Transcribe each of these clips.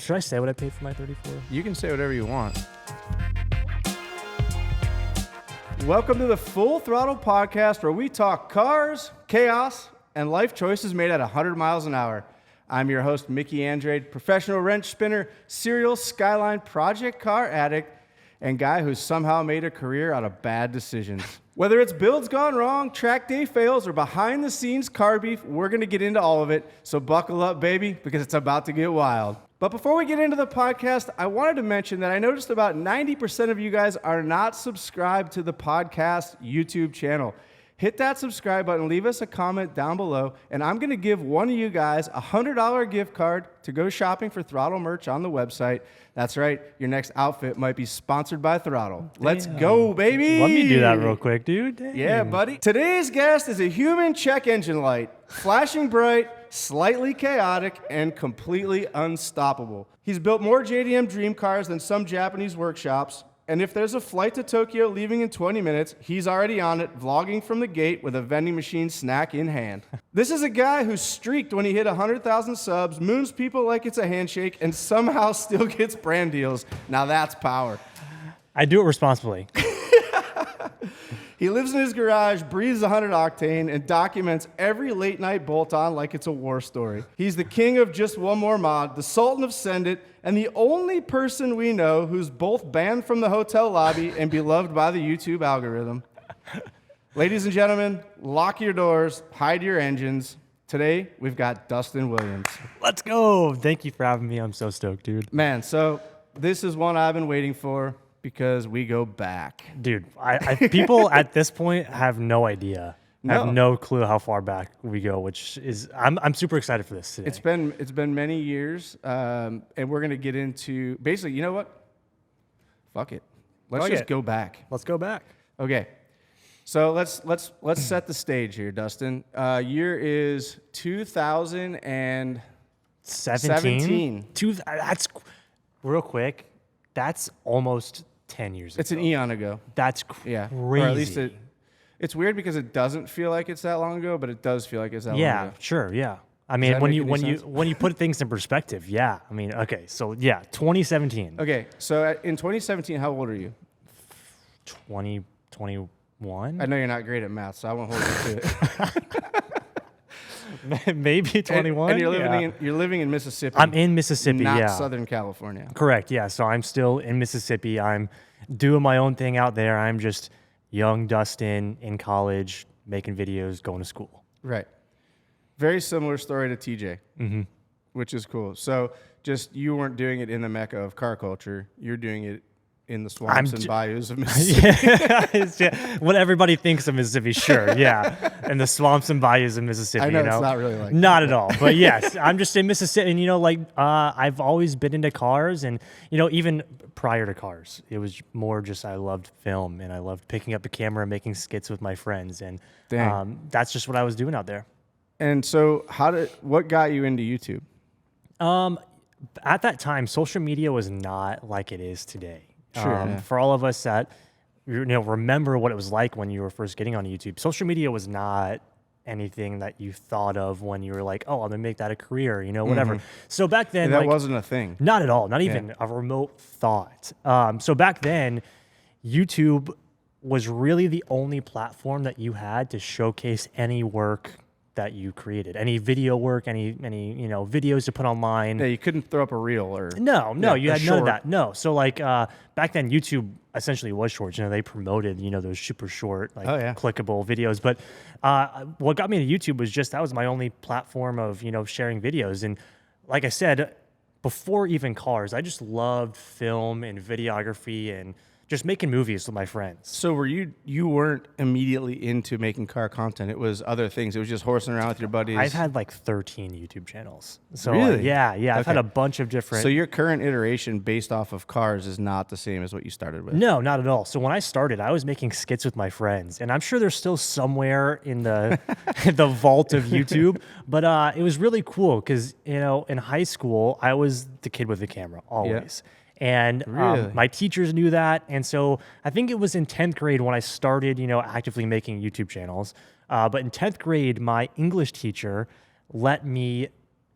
Should I say what I paid for my 34? You can say whatever you want. Welcome to the Full Throttle Podcast, where we talk cars, chaos, and life choices made at 100 miles an hour. I'm your host, Mickey Andrade, professional wrench spinner, serial Skyline project car addict, and guy who's somehow made a career out of bad decisions. Whether it's builds gone wrong, track day fails, or behind-the-scenes car beef, we're going to get into all of it. So buckle up, baby, because it's about to get wild. But before we get into the podcast, I wanted to mention that I noticed about 90% of you guys are not subscribed to the podcast YouTube channel. Hit that subscribe button, leave us a comment down below, and I'm going to give one of you guys a $100 gift card to go shopping for Throttle merch on the website. That's right, your next outfit might be sponsored by Throttle. Let's go, baby! Let me do that real quick, dude. Dang. Yeah, buddy. Today's guest is a human check engine light, flashing bright, slightly chaotic, and completely unstoppable. He's built more JDM dream cars than some Japanese workshops. And if there's a flight to Tokyo leaving in 20 minutes, he's already on it, vlogging from the gate with a vending machine snack in hand. This is a guy who streaked when he hit 100,000 subs, moons people like it's a handshake, and somehow still gets brand deals. Now that's power. I do it responsibly. He lives in his garage, breathes 100 octane, and documents every late night bolt-on like it's a war story. He's the king of just one more mod, the sultan of send it, and the only person we know who's both banned from the hotel lobby and beloved by the YouTube algorithm. Ladies and gentlemen, lock your doors, hide your engines. Today, we've got Dustin Williams. Let's go. Thank you for having me. I'm so stoked, dude. Man, so this is one I've been waiting for because we go back. Dude, people at this point have no idea. I have no clue how far back we go, which is I'm super excited for this today. It's been many years, and we're gonna get into basically. You know what? Fuck it. Let's just go back. Let's go back. Okay. So let's set the stage here, Dustin. Year is 2017. That's real quick. That's almost 10 years ago. It's an eon ago. That's crazy. Yeah. Or at least it's weird because it doesn't feel like it's that long ago, but it does feel like it's that long ago. Yeah, sure, yeah. I mean, when you put things in perspective, yeah. I mean, okay, so yeah, 2017. Okay, so in 2017, how old are you? 21. I know you're not great at math, so I won't hold you to it. Maybe 21. And you're living in Mississippi. I'm in Mississippi, not Southern California. Correct, yeah. So I'm still in Mississippi. I'm doing my own thing out there. I'm just young Dustin in college, making videos, going to school. Right. Very similar story to TJ, which is cool. So just you weren't doing it in the mecca of car culture. You're doing it in the swamps and bayous of Mississippi. What everybody thinks of Mississippi, sure, yeah. And the swamps and bayous of Mississippi, I know, it's not really like not at all. But yes, I'm just in Mississippi. And, I've always been into cars. And, even prior to cars, it was more just I loved film. And I loved picking up the camera and making skits with my friends. And that's just what I was doing out there. And so what got you into YouTube? At that time, social media was not like it is today. Sure. For all of us that remember what it was like when you were first getting on YouTube, social media was not anything that you thought of when you were like, oh, I'm gonna make that a career, whatever. So back then, that wasn't a thing. Not at all. Not even a remote thought. So back then, YouTube was really the only platform that you had to showcase any work that you created, any video work, any videos to put online. Yeah, you couldn't throw up a reel or you had none of that. No, so back then YouTube essentially was short. They promoted those super short clickable videos. But what got me to YouTube was just that was my only platform of sharing videos. And like I said, before even cars, I just loved film and videography and just making movies with my friends. So were you weren't immediately into making car content? It was other things. It was just horsing around with your buddies. I've had 13 YouTube channels. So really? Yeah. I've had a bunch of different. So your current iteration based off of cars is not the same as what you started with? No, not at all. So when I started, I was making skits with my friends, and I'm sure they're still somewhere in the the vault of YouTube. But it was really cool because in high school I was the kid with the camera always. Yeah. And my teachers knew that. And so I think it was in 10th grade when I started, actively making YouTube channels. But in 10th grade, my English teacher let me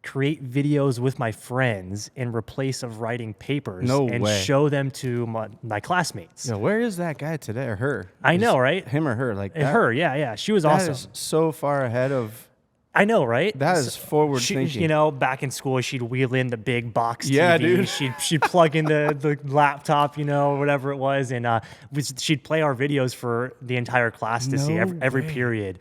create videos with my friends in replace of writing papers and way. show them to my classmates. Yeah, where is that guy today, or her? I know, right? Him or her? Like that, her, yeah. She was that awesome. is so far ahead of. I know, right? That is forward thinking. You know, back in school, she'd wheel in the big box TV. Yeah, dude. She'd plug in the laptop, you know, whatever it was, and she'd play our videos for the entire class to see every period.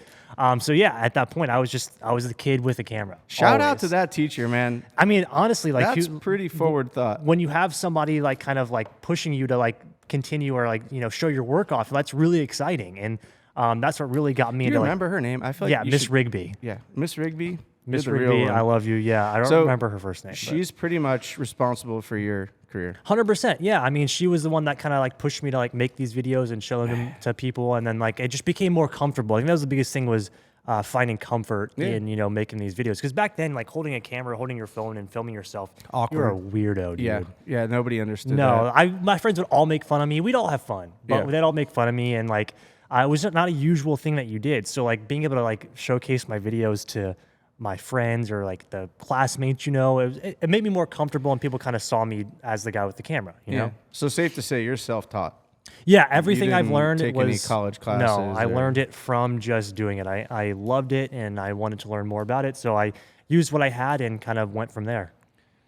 So yeah, at that point, I was the kid with a camera. Shout out to that teacher, man. I mean, honestly, like that's pretty forward thought. When you have somebody like kind of like pushing you to like continue or like, you know, show your work off, that's really exciting. And that's what really got me into. You remember her name? I feel like Miss Rigby. Yeah, Miss Rigby. Miss Rigby, I love you. Yeah, I don't remember her first name. She's pretty much responsible for your career. 100%. Yeah, I mean, she was the one that kind of like pushed me to like make these videos and show them to people, and then like it just became more comfortable. I think that was the biggest thing was finding comfort in, you know, making these videos. Because back then, like holding a camera, holding your phone, and filming yourself, you're a weirdo, dude. Yeah, nobody understood that. My friends would all make fun of me. We'd all have fun, but they'd all make fun of me, and like it was not a usual thing that you did. So like being able to like showcase my videos to my friends or like the classmates, you know, it made me more comfortable, and people kind of saw me as the guy with the camera, you know? So safe to say you're self-taught. Yeah, everything I've learned take was any college classes. No, I learned it from just doing it. I loved it, and I wanted to learn more about it, so I used what I had and kind of went from there.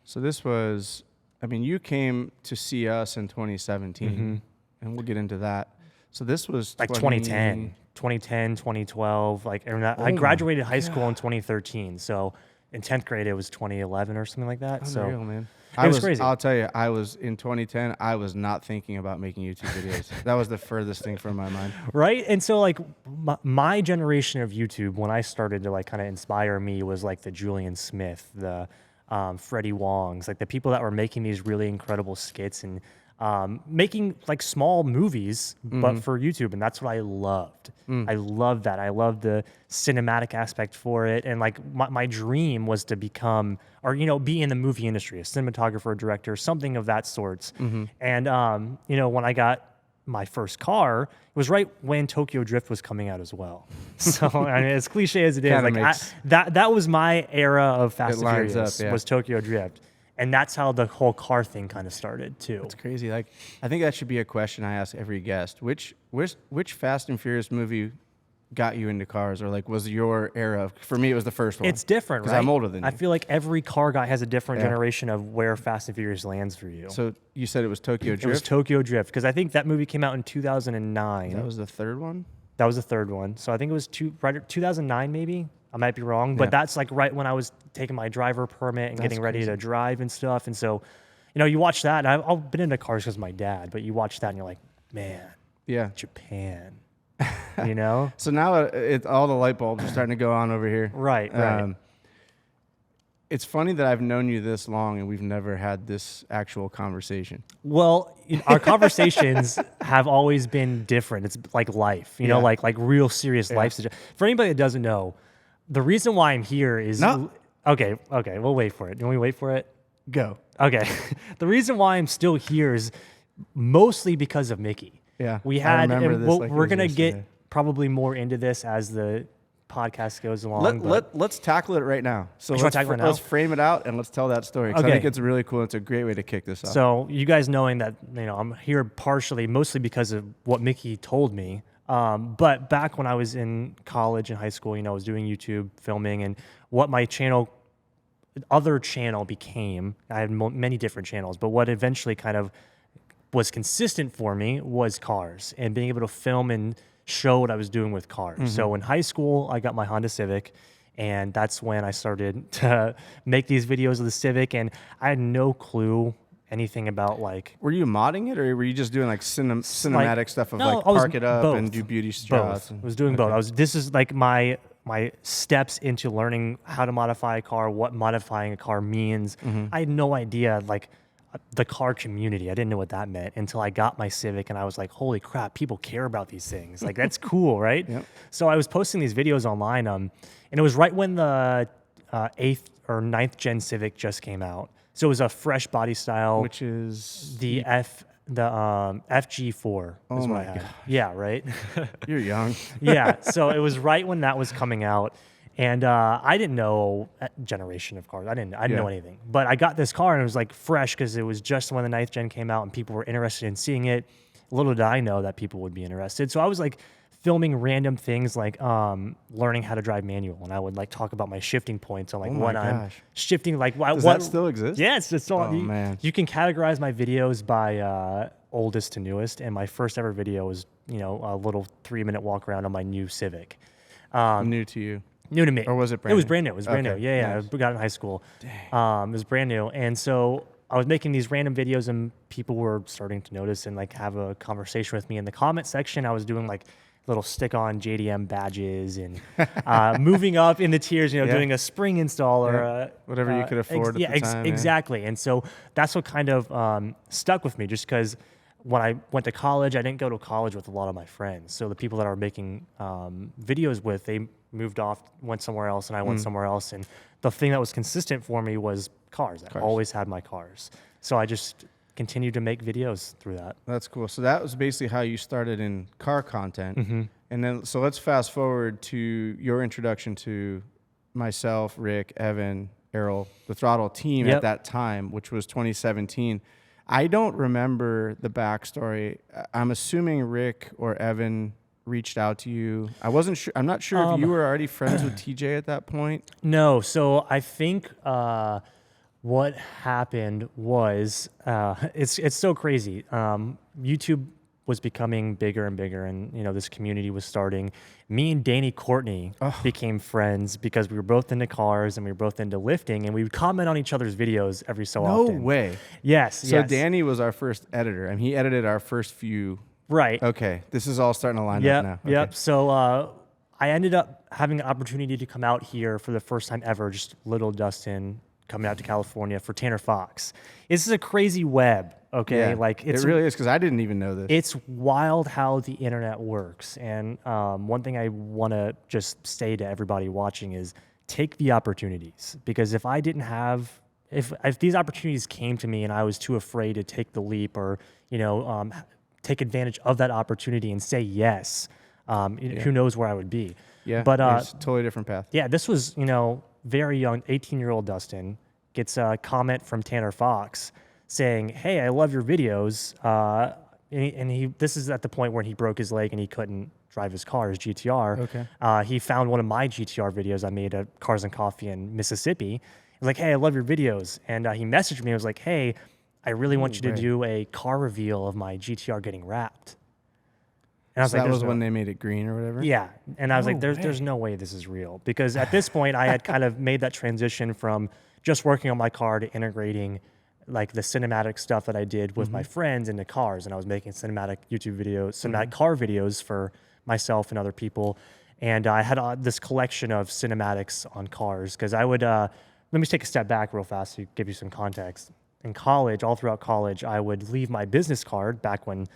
So this was, I mean, you came to see us in 2017, and we'll get into that. So this was like 2010, 2012. Like, and I graduated high school in 2013. So in 10th grade, it was 2011 or something like that. Unreal, so man. It was crazy. I'll tell you, I was in 2010. I was not thinking about making YouTube videos. That was the furthest thing from my mind. Right. And so like my generation of YouTube, when I started to like kind of inspire me, was like the Julian Smith, the Freddie Wongs, like the people that were making these really incredible skits and making like small movies, but for YouTube. And that's what I loved. I loved that. I loved the cinematic aspect for it. And like my dream was to become, or, you know, be in the movie industry, a cinematographer, director, something of that sorts. And, you know, when I got my first car, it was right when Tokyo Drift was coming out as well. So I mean, as cliche as it is, like that was my era of Fast and Furious, was Tokyo Drift. And that's how the whole car thing kind of started too. It's crazy. Like, I think that should be a question I ask every guest. Which Fast and Furious movie got you into cars, or like was your era? For me, it was the first one. It's different, right? Because I'm older than you. I feel like every car guy has a different generation of where Fast and Furious lands for you. So you said it was Tokyo Drift? It was Tokyo Drift, because I think that movie came out in 2009. That was the third one? That was the third one. So I think it was 2009 maybe. I might be wrong, but that's like right when I was taking my driver permit and getting ready to drive and stuff. And so, you know, you watch that, and I've been into cars because of my dad, but you watch that and you're like, man, Japan, you know? So now all the light bulbs are starting to go on over here. Right. It's funny that I've known you this long and we've never had this actual conversation. Well, our conversations have always been different. It's like life, you know, like real serious life. For anybody that doesn't know, the reason why I'm here is... Okay, we'll wait for it. Can we wait for it? Go. Okay. The reason why I'm still here is mostly because of Mickey. Yeah, we had, and we're going to get probably more into this as the podcast goes along. Let's tackle it right now. So let's frame it out and let's tell that story. I think it's really cool. It's a great way to kick this off. So you guys knowing that, you know, I'm here mostly because of what Mickey told me. But back when I was in college and high school, you know, I was doing YouTube filming, and what my other channel became, I had many different channels, but what eventually kind of was consistent for me was cars and being able to film and show what I was doing with cars. So in high school, I got my Honda Civic, and that's when I started to make these videos of the Civic, and I had no clue anything about like... Were you modding it, or were you just doing like cinematic stuff of like park it up and do beauty shots? I was doing both. This is like my steps into learning how to modify a car, what modifying a car means. I had no idea like the car community. I didn't know what that meant until I got my Civic, and I was like, holy crap, people care about these things. Like, that's cool, right? Yep. So I was posting these videos online, and it was right when the 8th or 9th gen Civic just came out. So it was a fresh body style, which is the FG4. Oh my god! Yeah, right. You're young. Yeah. So it was right when that was coming out, And I didn't know generation of cars. I didn't know anything. But I got this car and it was like fresh because it was just when the 9th gen came out and people were interested in seeing it. Little did I know that people would be interested. So I was like filming random things like learning how to drive manual, and I would like talk about my shifting points on like I'm shifting. Like does that still exist? Yeah, it's still. Oh, man. You can categorize my videos by oldest to newest, and my first ever video was a little 3-minute walk around on my new Civic. New to you. New to me. Or was it brand new? It was brand new. It was brand new. Okay. Yeah. Nice. I got it in high school. Dang. It was brand new. And so I was making these random videos and people were starting to notice and like have a conversation with me. In the comment section, I was doing like little stick-on JDM badges and moving up in the tiers, doing a spring install or whatever you could afford at the time. Exactly. And so that's what kind of stuck with me, just because when I went to college, I didn't go to college with a lot of my friends. So the people that I were making videos with, they moved off, went somewhere else, and I went somewhere else. And the thing that was consistent for me was cars. I always had my cars. So I just continued to make videos through that. That's cool. So that was basically how you started in car content. And then, so let's fast forward to your introduction to myself, Rick, Evan, Errol, the Throttle team at that time, which was 2017. I don't remember the backstory. I'm assuming Rick or Evan reached out to you. I wasn't sure. I'm not sure if you were already friends with TJ at that point. No. So I think what happened was it's so crazy. YouTube was becoming bigger and bigger, and this community was starting. Me and Danny Courtney became friends because we were both into cars and we were both into lifting, and we would comment on each other's videos every so often. No way. Yes. So Danny was our first editor, and he edited our first few. Right. Okay. This is all starting to line up now. Okay. Yep. So I ended up having an opportunity to come out here for the first time ever, just little Dustin coming out to California for Tanner Fox. This is a crazy web. Okay, it really is, because I didn't even know this. It's wild how the internet works, and one thing I want to just say to everybody watching is take the opportunities, because if I didn't have, if these opportunities came to me and I was too afraid to take the leap or take advantage of that opportunity and say yes, who knows where I would be. Yeah, but it's a totally different path. Yeah, this was very young, 18-year-old Dustin gets a comment from Tanner Fox saying, "Hey, I love your videos." And this is at the point where he broke his leg and he couldn't drive his car, his GTR. Okay. He found one of my GTR videos I made at Cars and Coffee in Mississippi. He was like, "Hey, I love your videos." And he messaged me. He was like, "Hey, I really want you to do a car reveal of my GTR getting wrapped." And I was so like, that was when they made it green or whatever? Yeah. And I was like, there's no way this is real. Because at this point, I had kind of made that transition from just working on my car to integrating like the cinematic stuff that I did with my friends into cars. And I was making cinematic YouTube videos, cinematic car videos for myself and other people. And I had this collection of cinematics on cars, because I would, let me take a step back real fast to give you some context. In college, all throughout college, I would leave my business card back when,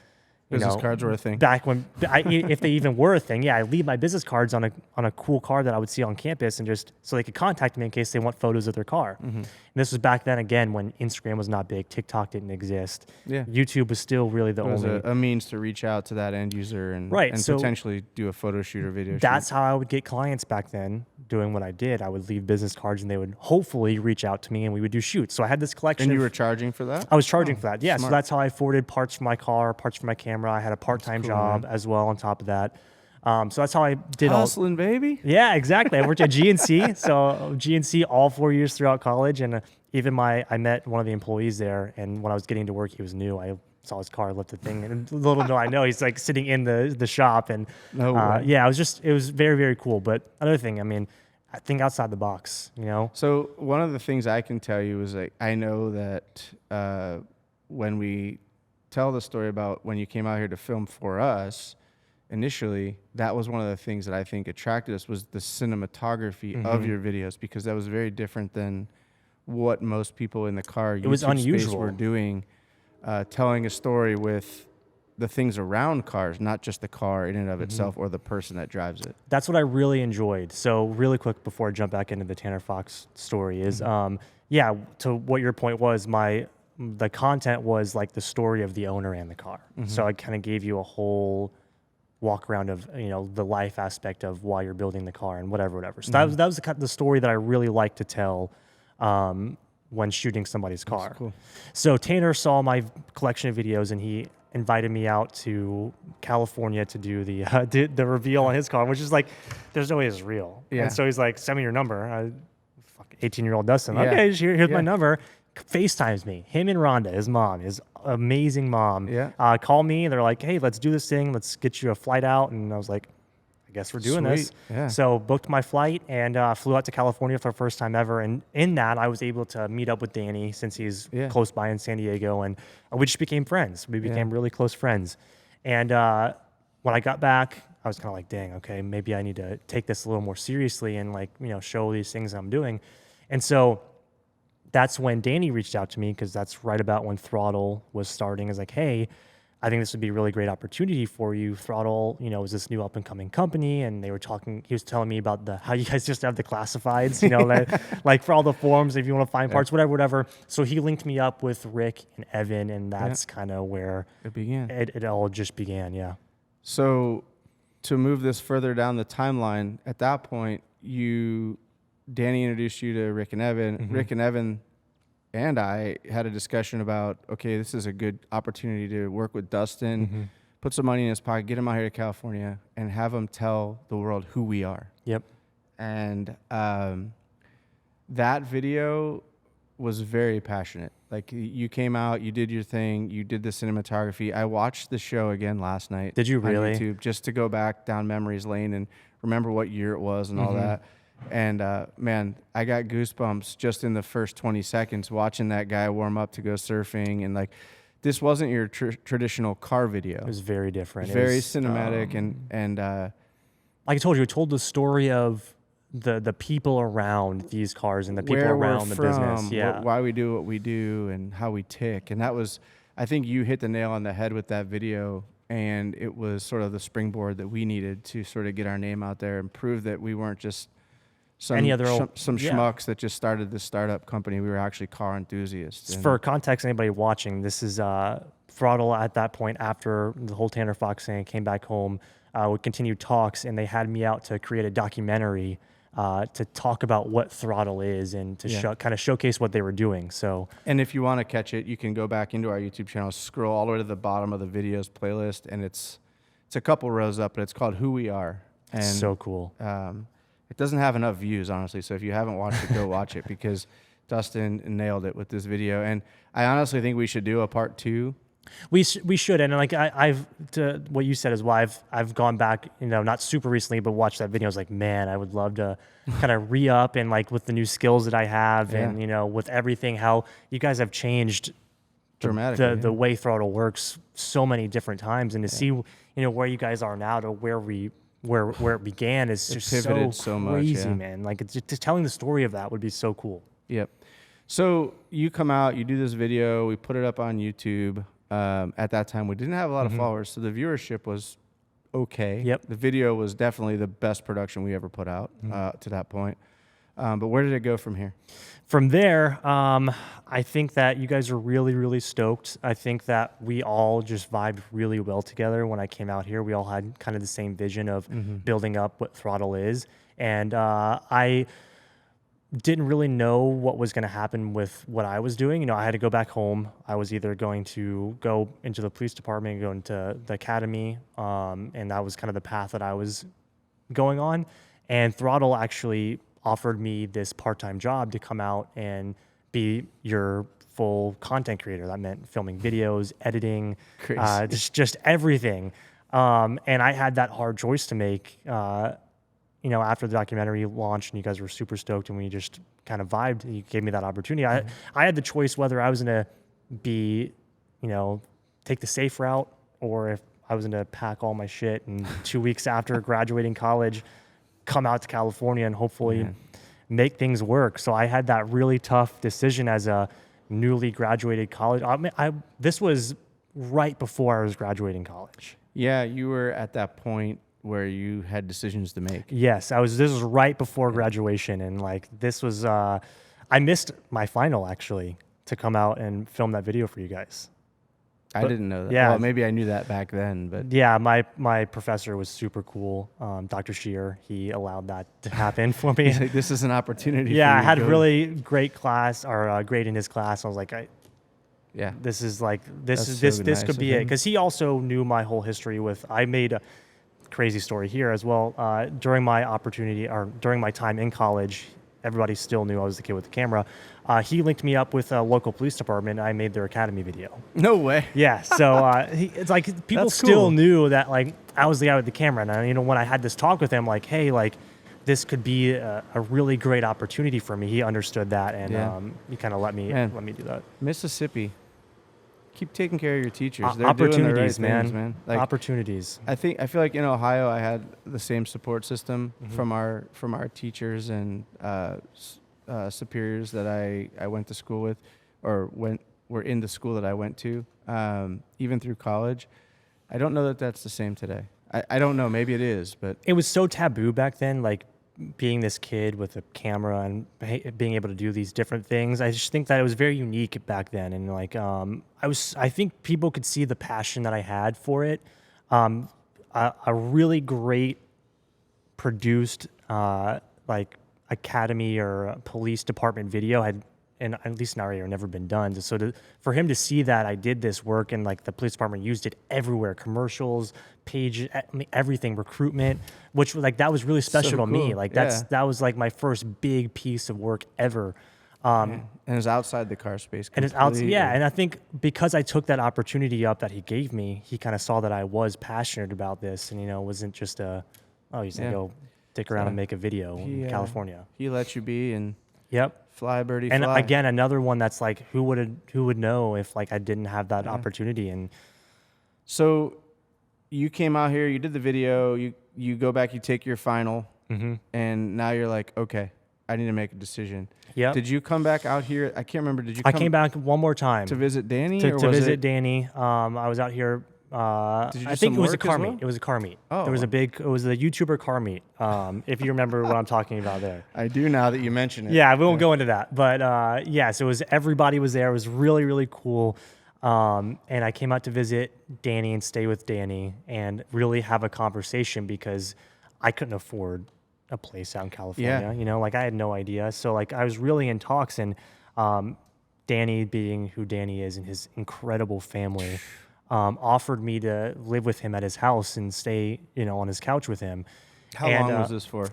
business cards were a thing. Back when, if they even were a thing, I leave my business cards on a cool car that I would see on campus, and just so they could contact me in case they want photos of their car. And this was back then, again, when Instagram was not big, TikTok didn't exist. Yeah, YouTube was still really the only a means to reach out to that end user and so potentially do a photo shoot or video. That's how I would get clients back then. Doing what I did, I would leave business cards, and they would hopefully reach out to me, and we would do shoots. So I had this collection. And you were charging for that? I was charging for that. Yeah. Smart. So that's how I afforded parts for my car, parts for my camera. I had a part-time job as well on top of that. So that's how I did hustling, baby. Yeah, exactly. I worked at GNC. So GNC all 4 years throughout college, and even I met one of the employees there, and when I was getting to work, he was new. I saw his car, left the thing, and little do I know, he's like sitting in the shop, and it was very, very cool. But another thing, I mean, I think outside the box, So one of the things I can tell you is, like, I know that when we tell the story about when you came out here to film for us, initially, that was one of the things that I think attracted us, was the cinematography of your videos, because that was very different than what most people in the car YouTube space were doing, telling a story with the things around cars, not just the car in and of itself or the person that drives it. That's what I really enjoyed. So really quick before I jump back into the Tanner Fox story is, to what your point was, the content was like the story of the owner and the car. So I kind of gave you a whole walk around of, the life aspect of why you're building the car and whatever. So that was the story that I really like to tell when shooting somebody's car. That's cool. So Tanner saw my collection of videos and he invited me out to California to do the reveal on his car, which is like, there's no way it's real. Yeah. And so he's like, send me your number. 18-year-old Dustin. Yeah. Okay, here's my number. FaceTimes me. Him and Rhonda, his mom, his amazing mom. Yeah. Call me. They're like, hey, let's do this thing. Let's get you a flight out. And I was like, I guess we're doing this. Yeah. So booked my flight and flew out to California for the first time ever. And in that, I was able to meet up with Danny since he's close by in San Diego. And we just became friends. We became really close friends. And when I got back, I was kind of like, dang, okay, maybe I need to take this a little more seriously and show these things I'm doing. And so that's when Danny reached out to me, because that's right about when Throttle was starting. Is like, hey, I think this would be a really great opportunity for you. Throttle, is this new up and coming company, and they were talking. He was telling me about how you guys just have the classifieds, like for all the forums, if you want to find parts, whatever. So he linked me up with Rick and Evan, and that's kind of where it began. It all just began, yeah. So to move this further down the timeline, at that point, Danny introduced you to Rick and Evan. Mm-hmm. Rick and Evan and I had a discussion about, okay, this is a good opportunity to work with Dustin, put some money in his pocket, get him out here to California, and have him tell the world who we are. Yep. And that video was very passionate. Like, you came out, you did your thing, you did the cinematography. I watched the show again last night. Did you really? On YouTube, just to go back down memories lane and remember what year it was and all that. And man, I got goosebumps just in the first 20 seconds watching that guy warm up to go surfing. And like, this wasn't your traditional car video. It was very different. Very cinematic. And like I told you, it told the story of the people around these cars and the people around the business. Yeah. Why we do what we do and how we tick. And that was, I think you hit the nail on the head with that video. And it was sort of the springboard that we needed to sort of get our name out there and prove that we weren't just some schmucks that just started this startup company. We were actually car enthusiasts. For context, anybody watching, this is Throttle at that point after the whole Tanner Fox thing, came back home, we continued talks, and they had me out to create a documentary to talk about what Throttle is and to kind of showcase what they were doing. So, and if you want to catch it, you can go back into our YouTube channel, scroll all the way to the bottom of the videos playlist, and it's a couple rows up, but it's called Who We Are. And so cool. It doesn't have enough views, honestly. So if you haven't watched it, go watch it, because Dustin nailed it with this video. And I honestly think we should do a part 2. We should. And like I've to what you said is why I've gone back, not super recently, but watched that video. I was like, man, I would love to kind of re-up and like with the new skills that I have and, with everything, how you guys have changed dramatically the way Throttle works so many different times, and to see, where you guys are now to where it began is just so crazy, man. Like, it's just telling the story of that would be so cool. Yep. So you come out, you do this video, we put it up on YouTube. At that time, we didn't have a lot of followers, so the viewership was okay. Yep. The video was definitely the best production we ever put out to that point. But where did it go from here? From there, I think that you guys are really, really stoked. I think that we all just vibed really well together when I came out here. We all had kind of the same vision of building up what Throttle is. And I didn't really know what was going to happen with what I was doing. I had to go back home. I was either going to go into the police department, go into the academy, and that was kind of the path that I was going on. And Throttle actually offered me this part-time job to come out and be your full content creator. That meant filming videos, editing, just everything. And I had that hard choice to make, after the documentary launched and you guys were super stoked and we just kind of vibed. You gave me that opportunity. I had the choice whether I was going to be, take the safe route, or if I was going to pack all my shit and 2 weeks after graduating college, come out to California and hopefully make things work. So I had that really tough decision as a newly graduated college. This was right before I was graduating college. Yeah, you were at that point where you had decisions to make. Yes, this was right before graduation, and like this was I missed my final actually to come out and film that video for you guys. I didn't know that. Yeah. Well, maybe I knew that back then, but yeah, my professor was super cool. Dr. Shear, he allowed that to happen for me. He's like, this is an opportunity. Yeah, for you I had to go. really great class or grade in his class. I was like, this is like this could be it, because he also knew my whole history with. I made a crazy story here as well. During my opportunity or during my time in college, everybody still knew I was the kid with the camera. He linked me up with a local police department. I made their academy video. No way. Yeah, so it's like people That's still cool. knew that like I was the guy with the camera. And when I had this talk with him, like, hey, like this could be a really great opportunity for me. He understood that, and he kind of let me do that. Mississippi, keep taking care of your teachers. They're Opportunities, doing the right man. things, man. Like, Opportunities. I feel like in Ohio, I had the same support system from our teachers and superiors that I went to school with, or were in the school that I went to, even through college. I don't know that that's the same today. I don't know. Maybe it is, but It was so taboo back then, like being this kid with a camera and being able to do these different things. I just think that it was very unique back then, and like I think people could see the passion that I had for it. A really great produced like academy or police department video had, and at least in our area, never been done. So for him to see that I did this work and like the police department used it everywhere, commercials, pages, everything, recruitment, which like that was really special to me. Like that was like my first big piece of work ever. And it's outside the car space. And it's outside, and I think because I took that opportunity up that he gave me, he kind of saw that I was passionate about this, and wasn't just he's gonna go dick around and make a video in California. He let you be, and fly birdie fly. And again, another one that's like, who would know if like I didn't have that opportunity. And so you came out here, you did the video, you go back, you take your final, and now you're like, okay, I need to make a decision. Yeah. Did you come back out here? I can't remember. I came back one more time to visit Danny? To visit Danny. I was out here. I think it was a car meet. It was a car meet. Oh. It was a YouTuber car meet. If you remember what I'm talking about there. I do now that you mention it. Yeah, we won't go into that. But so everybody was there. It was really, really cool. And I came out to visit Danny and stay with Danny and really have a conversation, because I couldn't afford a place out in California. Like I had no idea. So like I was really in talks, and Danny, being who Danny is and his incredible family, offered me to live with him at his house and stay, on his couch with him. How long was this for?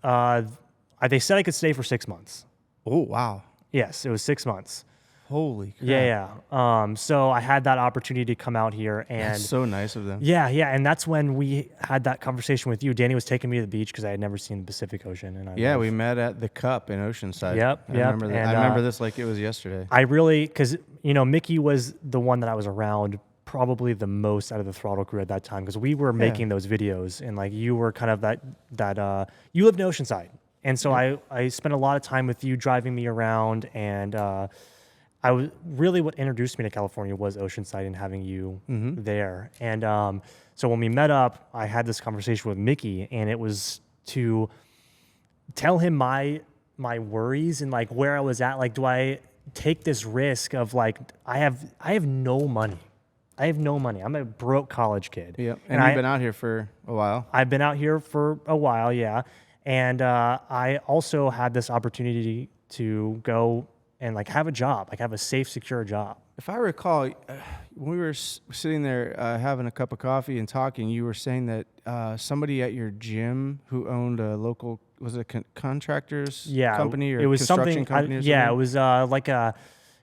They said I could stay for 6 months. Oh, wow. Yes, it was 6 months. Holy crap. Yeah. So I had that opportunity to come out here, and that's so nice of them. Yeah. And that's when we had that conversation with you. Danny was taking me to the beach because I had never seen the Pacific Ocean. And we met at the Cup in Oceanside. Yep. I remember that. I remember this like it was yesterday. I really, because, Mickey was the one that I was around probably the most out of the Throttle crew at that time, because we were making those videos, and like you were kind of that you lived in Oceanside. And so I spent a lot of time with you driving me around, and I was really, what introduced me to California was Oceanside and having you there. And so when we met up, I had this conversation with Mickey, and it was to tell him my worries and like where I was at. Like, do I take this risk of like, I have no money. I have no money. I'm a broke college kid. Yeah. And you've been out here for a while. I've been out here for a while, yeah. And I also had this opportunity to go and like have a job, like have a safe, secure job. If I recall, when we were sitting there having a cup of coffee and talking, you were saying that somebody at your gym who owned a local, was it a contractors company or it was construction company or something? Yeah, it was like a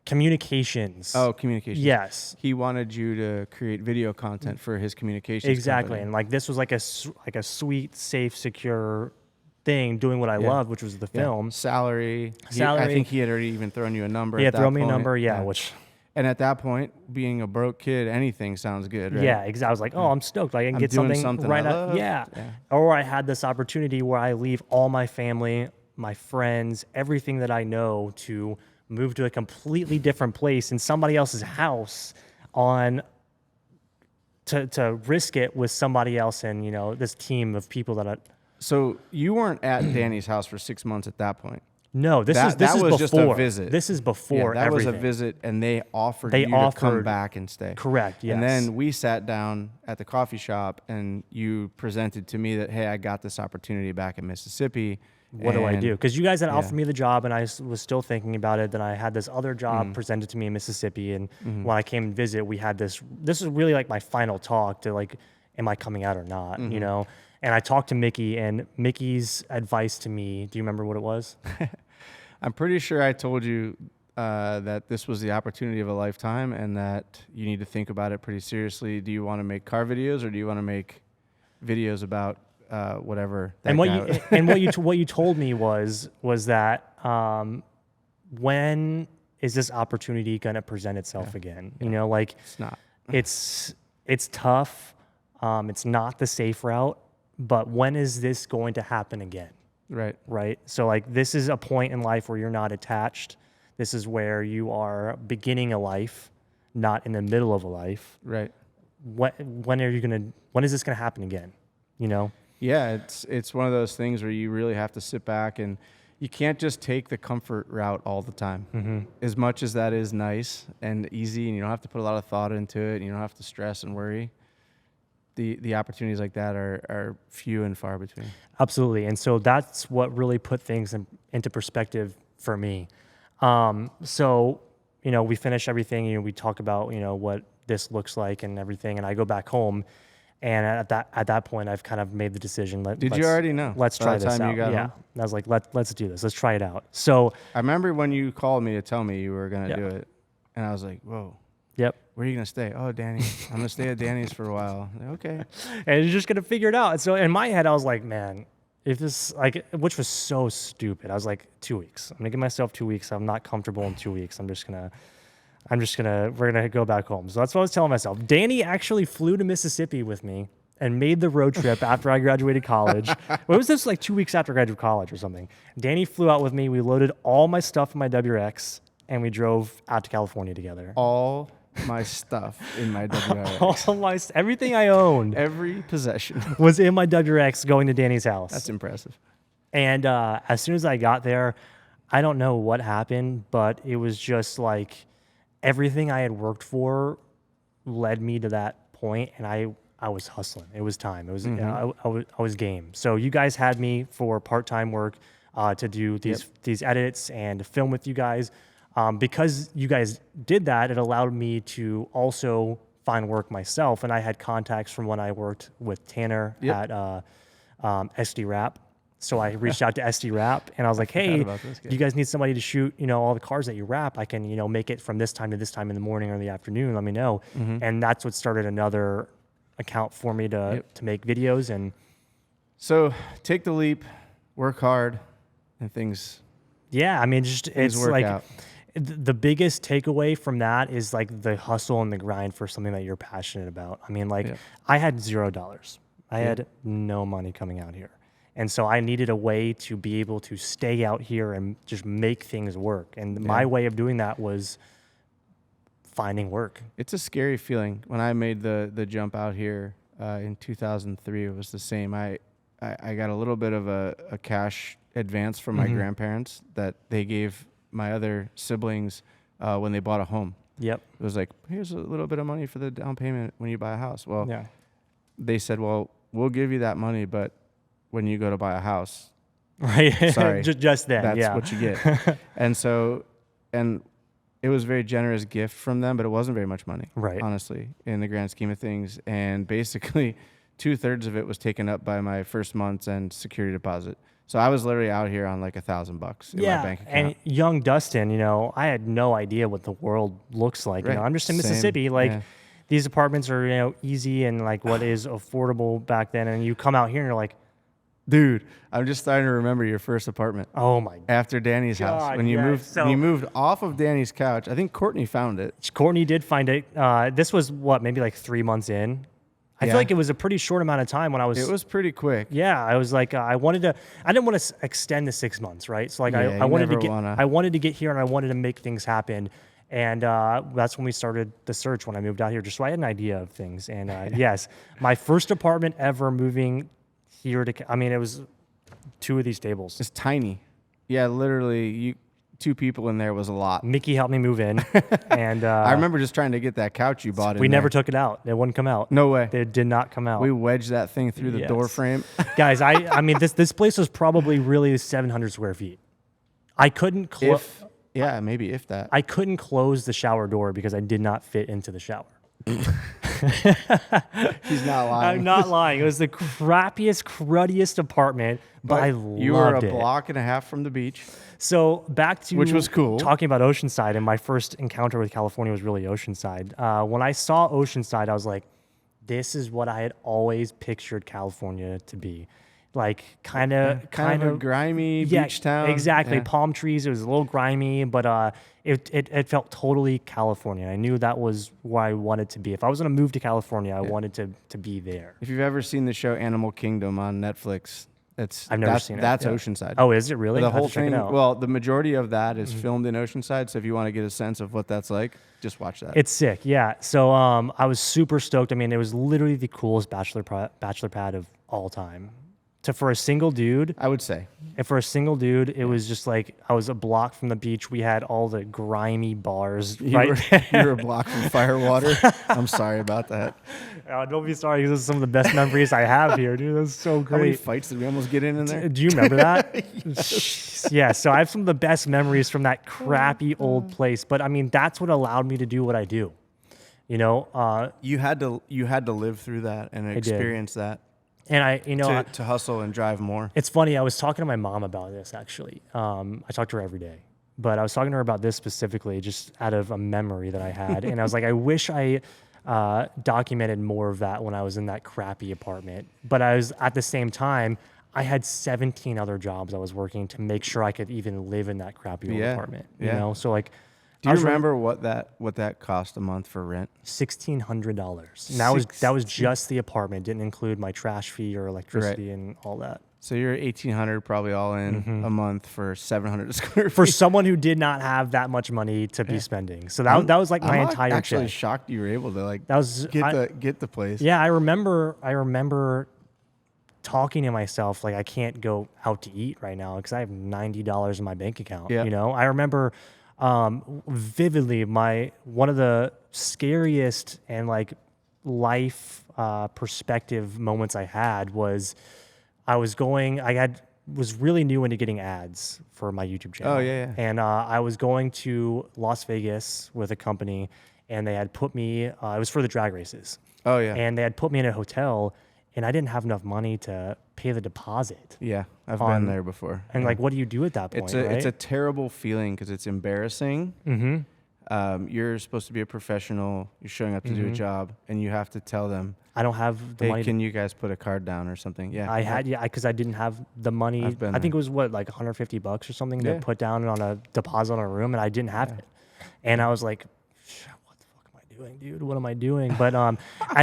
communications. Oh, communications. Yes. He wanted you to create video content for his communications Exactly. company. And like this was like a sweet, safe, secure thing, doing what I loved, which was the film. Salary. I think he had already even thrown you a number. Yeah, throw me a number. Yeah, which. And at that point, being a broke kid, anything sounds good, right? Yeah, exactly. I was like, oh, I'm stoked. Like, I can get something right out. Yeah. Or I had this opportunity where I leave all my family, my friends, everything that I know to move to a completely different place in somebody else's house to risk it with somebody else and, this team of people that So you weren't at Danny's house for 6 months at that point? No, this is was before. just a visit. This is before that everything. was a visit, and they offered you to come back and stay. Correct, yes. And then we sat down at the coffee shop, and you presented to me that, hey, I got this opportunity back in Mississippi. What do I do? Because you guys had offered me the job, and I was still thinking about it. Then I had this other job presented to me in Mississippi, and when I came and visit, we had this. This is really like my final talk to like, am I coming out or not? You know. And I talked to Mickey, and Mickey's advice to me. Do you remember what it was? I'm pretty sure I told you that this was the opportunity of a lifetime, and that you need to think about it pretty seriously. Do you want to make car videos, or do you want to make videos about whatever? And what you told me was that when is this opportunity going to present itself again? You know, like it's not. It's tough. It's not the safe route. But when is this going to happen again? Right. So like this is a point in life where you're not attached. This is where you are beginning a life, not in the middle of a life. Right. When is this gonna happen again? You know? Yeah, it's one of those things where you really have to sit back, and you can't just take the comfort route all the time. As much as that is nice and easy, and you don't have to put a lot of thought into it, and you don't have to stress and worry. The opportunities like that are few and far between. Absolutely. And so that's what really put things into perspective for me. So, you know, we finish everything, you know, we talk about, you know, what this looks like and everything. And I go back home, and at that point I've kind of made the decision. Did you already know? Let's try this out. Yeah. And I was like, let's do this. Let's try it out. So I remember when you called me to tell me you were going to do it, and I was like, whoa. Yep. Where are you going to stay? Oh, Danny. I'm going to stay at Danny's for a while. Okay. And you're just going to figure it out. And so in my head, I was like, man, if this, like, which was so stupid. I was like, 2 weeks. I'm going to give myself 2 weeks. I'm not comfortable in 2 weeks. we're going to go back home. So that's what I was telling myself. Danny actually flew to Mississippi with me and made the road trip after I graduated college. What was this, like 2 weeks after I graduated college or something? Danny flew out with me. We loaded all my stuff in my WRX, and we drove out to California together. All my stuff in my WRX. Everything I owned. Every possession. Was in my WRX going to Danny's house. That's impressive. And as soon as I got there, I don't know what happened, but it was just like everything I had worked for led me to that point, and I was hustling. It was time. It was I was game. So you guys had me for part-time work to do these edits and to film with you guys. Because you guys did that, it allowed me to also find work myself. And I had contacts from when I worked with Tanner at SD Wrap. So I reached out to SD Wrap, and I was like, hey, you guys need somebody to shoot, you know, all the cars that you wrap. I can, you know, make it from this time to this time in the morning or in the afternoon. Let me know. And that's what started another account for me to make videos. And so take the leap, work hard, and things. Yeah, I mean, just it's like out. The biggest takeaway from that is like the hustle and the grind for something that you're passionate about. I mean, like I had $0. I had no money coming out here. And so I needed a way to be able to stay out here and just make things work. And my way of doing that was finding work. It's a scary feeling. When I made the jump out here in 2003, it was the same. I got a little bit of a cash advance from my grandparents that they gave my other siblings when they bought a home. Yep. It was like, here's a little bit of money for the down payment when you buy a house. Well, they said, well, we'll give you that money, but when you go to buy a house, right? Sorry, just then, that's what you get. And it was a very generous gift from them, but it wasn't very much money, right? Honestly, in the grand scheme of things. And basically 2/3 of it was taken up by my first month's and security deposit. So I was literally out here on like $1,000 in my bank account. And young Dustin, you know, I had no idea what the world looks like. Right. You know, I'm just in Mississippi. These apartments are, you know, easy and like what is affordable back then. And you come out here and you're like, dude, I'm just starting to remember your first apartment. Oh my God. After Danny's house. When you moved off of Danny's couch. I think Courtney found it. Courtney did find it. This was maybe like 3 months in. I feel like it was a pretty short amount of time when I was. It was pretty quick. Yeah, I was like, I didn't want to extend the 6 months, right? So like, I wanted to get here and I wanted to make things happen, and that's when we started the search when I moved out here, just so I had an idea of things. And yes, my first apartment ever moving here it was 2 of these tables. It's tiny. Yeah, literally, two people in there was a lot. Mickey helped me move in, and I remember just trying to get that couch you bought. We never took it out. It wouldn't come out. No way. It did not come out. We wedged that thing through the door frame. Guys, I mean, this place was probably really 700 square feet. I couldn't close. Yeah, maybe if that. I couldn't close the shower door because I did not fit into the shower. He's not lying. I'm not lying. It was the crappiest, cruddiest apartment, but I loved it. You were a block and a half from the beach. So back to which was cool. Talking about Oceanside, and my first encounter with California was really Oceanside. When I saw Oceanside, I was like, this is what I had always pictured California to be. Like kind of a grimy beach town. Exactly. Yeah. Palm trees. It was a little grimy, but it felt totally California. I knew that was where I wanted to be. If I was going to move to California, I wanted to be there. If you've ever seen the show Animal Kingdom on Netflix, I've never seen it. That's Oceanside. Oh, is it really? The whole thing. Well, the majority of that is filmed in Oceanside. So if you want to get a sense of what that's like, just watch that. It's sick. Yeah. So I was super stoked. I mean, it was literally the coolest bachelor pad of all time. For a single dude, I would say. And for a single dude, it was just like I was a block from the beach. We had all the grimy bars. You were a block from Firewater. I'm sorry about that. Don't be sorry. This is some of the best memories I have here, dude. That's so great. How many fights did we almost get in there? Do you remember that? Yes. Yeah. So I have some of the best memories from that crappy old place. But I mean, that's what allowed me to do what I do. You know, you had to live through that and experience that. And to hustle and drive more. It's funny. I was talking to my mom about this actually. I talk to her every day, but I was talking to her about this specifically, just out of a memory that I had. And I was like, I wish I documented more of that when I was in that crappy apartment. But I was at the same time, I had 17 other jobs I was working to make sure I could even live in that crappy old apartment. You know, so like. Do you remember what that cost a month for rent? $1,600. And that was just the apartment. Didn't include my trash fee or electricity and all that. So you're $1,800 probably all in a month for 700 square feet. For someone who did not have that much money to be spending. So that was like my entire check. I'm actually shocked you were able to get the place. Yeah, I remember talking to myself like I can't go out to eat right now because I have $90 in my bank account. Yeah. You know, I remember vividly one of the scariest and like life perspective moments I had was was really new into getting ads for my YouTube channel. Oh yeah. And I was going to Las Vegas with a company, and they had put me. It was for the drag races. Oh yeah. And they had put me in a hotel, and I didn't have enough money to pay the deposit. Yeah, I've been there before. And like, what do you do at that point? It's a terrible feeling because it's embarrassing. Mm-hmm. You're supposed to be a professional. You're showing up to do a job, and you have to tell them, I don't have the money. Can you guys put a card down or something? Yeah, because I didn't have the money. I think it was like $150 or something to put down on a deposit on a room, and I didn't have it. And I was like, what the fuck am I doing, dude? What am I doing? But